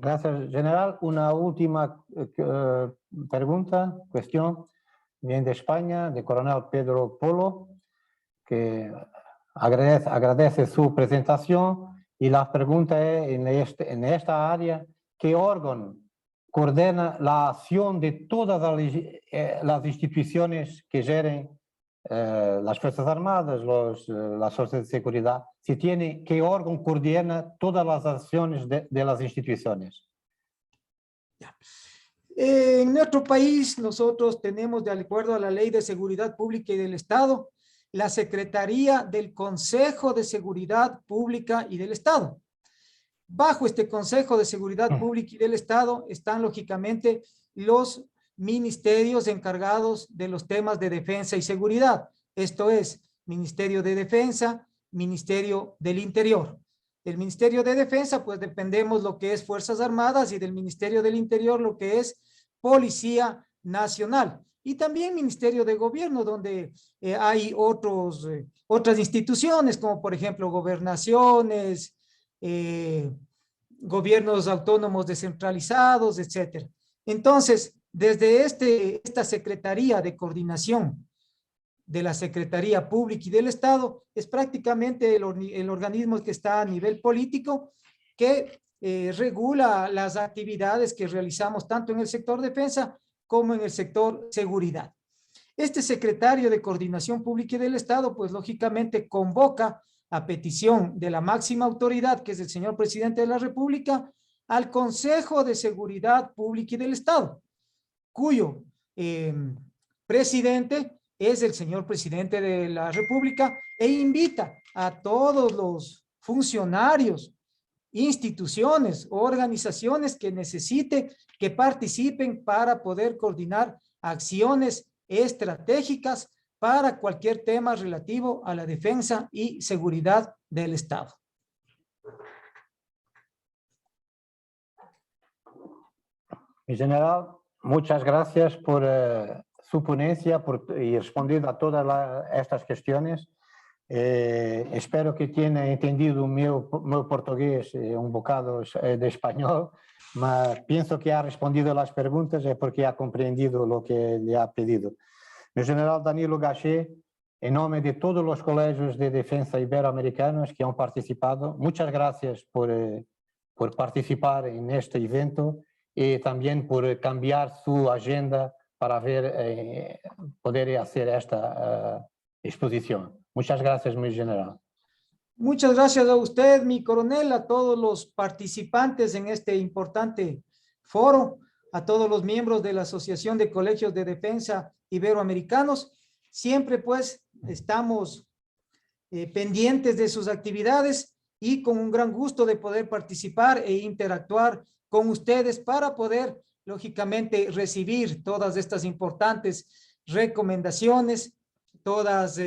Gracias, general. Una última pregunta, cuestión. Viene de España, de Coronel Pedro Polo, que agradece su presentación, y la pregunta es, en esta área, ¿qué órgano coordena la acción de todas las instituciones que geren las Fuerzas Armadas, las fuerzas de seguridad? Si tiene, ¿qué órgano coordina todas las acciones de las instituciones? En nuestro país nosotros tenemos, de acuerdo a la Ley de Seguridad Pública y del Estado, la Secretaría del Consejo de Seguridad Pública y del Estado. Bajo este Consejo de Seguridad Pública y del Estado están lógicamente los ministerios encargados de los temas de defensa y seguridad. Esto es Ministerio de Defensa, Ministerio del Interior. Del Ministerio de Defensa, pues dependemos lo que es Fuerzas Armadas, y del Ministerio del Interior lo que es Policía Nacional. Y también Ministerio de Gobierno, donde hay otras instituciones, como por ejemplo gobernaciones, gobiernos autónomos descentralizados, etcétera. Entonces, desde esta Secretaría de Coordinación de la Secretaría Pública y del Estado, es prácticamente el organismo que está a nivel político, que regula las actividades que realizamos tanto en el sector defensa como en el sector seguridad. Este secretario de Coordinación Pública y del Estado, pues lógicamente convoca a petición de la máxima autoridad, que es el señor presidente de la República, al Consejo de Seguridad Pública y del Estado, cuyo presidente es el señor presidente de la República, e invita a todos los funcionarios, instituciones o organizaciones que necesite que participen para poder coordinar acciones estratégicas para cualquier tema relativo a la defensa y seguridad del Estado. Mi general, muchas gracias por su ponencia y respondiendo a todas estas cuestiones. Espero que tenha entendido o meu português um bocado de espanhol, mas penso que ha respondido as perguntas porque ha compreendido o que lhe ha pedido. Meu general Danilo Gachet, em nome de todos os colégios de defensa ibero-americanos que han participado, muchas gracias por participar neste evento e também por cambiar sua agenda para poder fazer esta exposição. Muchas gracias, mi general. Muchas gracias a usted, mi coronel, a todos los participantes en este importante foro, a todos los miembros de la Asociación de Colegios de Defensa Iberoamericanos. Siempre pues estamos pendientes de sus actividades y con un gran gusto de poder participar e interactuar con ustedes para poder, lógicamente, recibir todas estas importantes recomendaciones, todas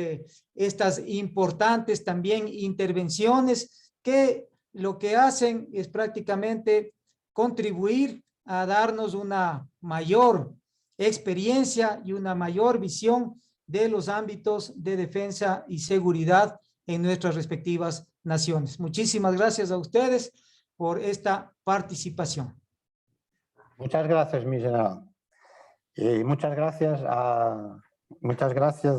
estas importantes también intervenciones que lo que hacen es prácticamente contribuir a darnos una mayor experiencia y una mayor visión de los ámbitos de defensa y seguridad en nuestras respectivas naciones. Muchísimas gracias a ustedes por esta participación. Muchas gracias, mi general. Y muchas gracias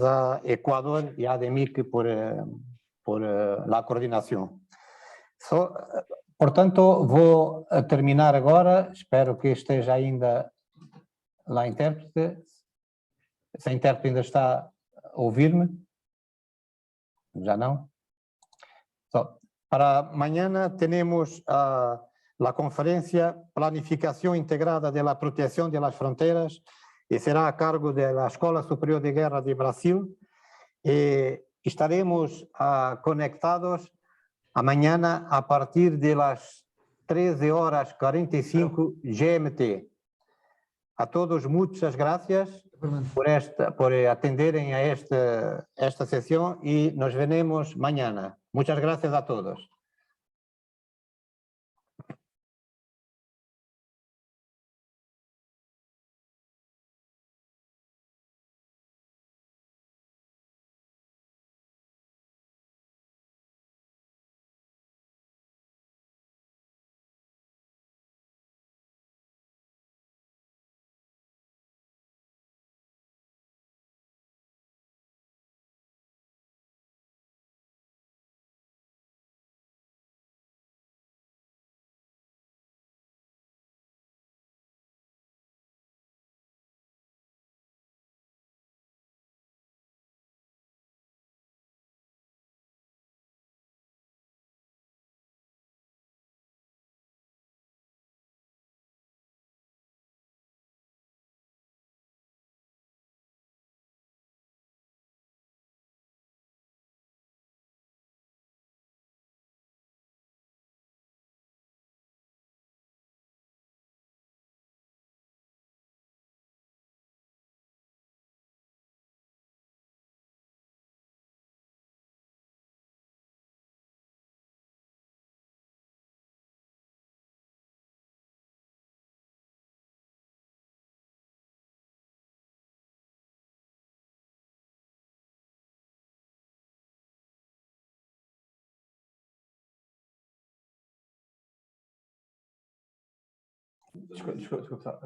a Ecuador y a DEMIC por la coordinación. Por tanto, vou terminar agora. Espero que esteja ainda lá a intérprete. Se a intérprete ainda está a ouvir-me. Já não? Para mañana tenemos la conferencia Planificación Integrada de la Protección de las Fronteras y será a cargo de la Escola Superior de Guerra de Brasil. Estaremos conectados mañana a partir de las 13h45 GMT. A todos muchas gracias por atenderem a esta sesión y nos veremos mañana. Muchas gracias a todos. Desculpa.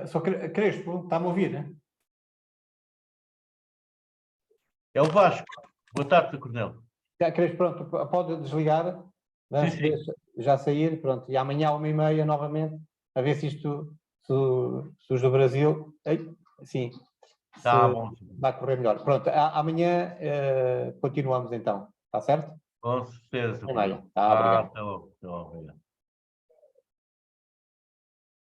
Só Crespo, está-me a ouvir, né? É o Vasco. Boa tarde, Coronel. Crespo, pronto, pode desligar. Vamos já sair, pronto. E amanhã, 1h30, novamente, a ver se isto, se os do Brasil, sim, Tá bom. vai correr melhor. Pronto, amanhã continuamos então, está certo? Com certeza. Vermelho. Tá, obrigado. Até logo. Até logo, obrigado.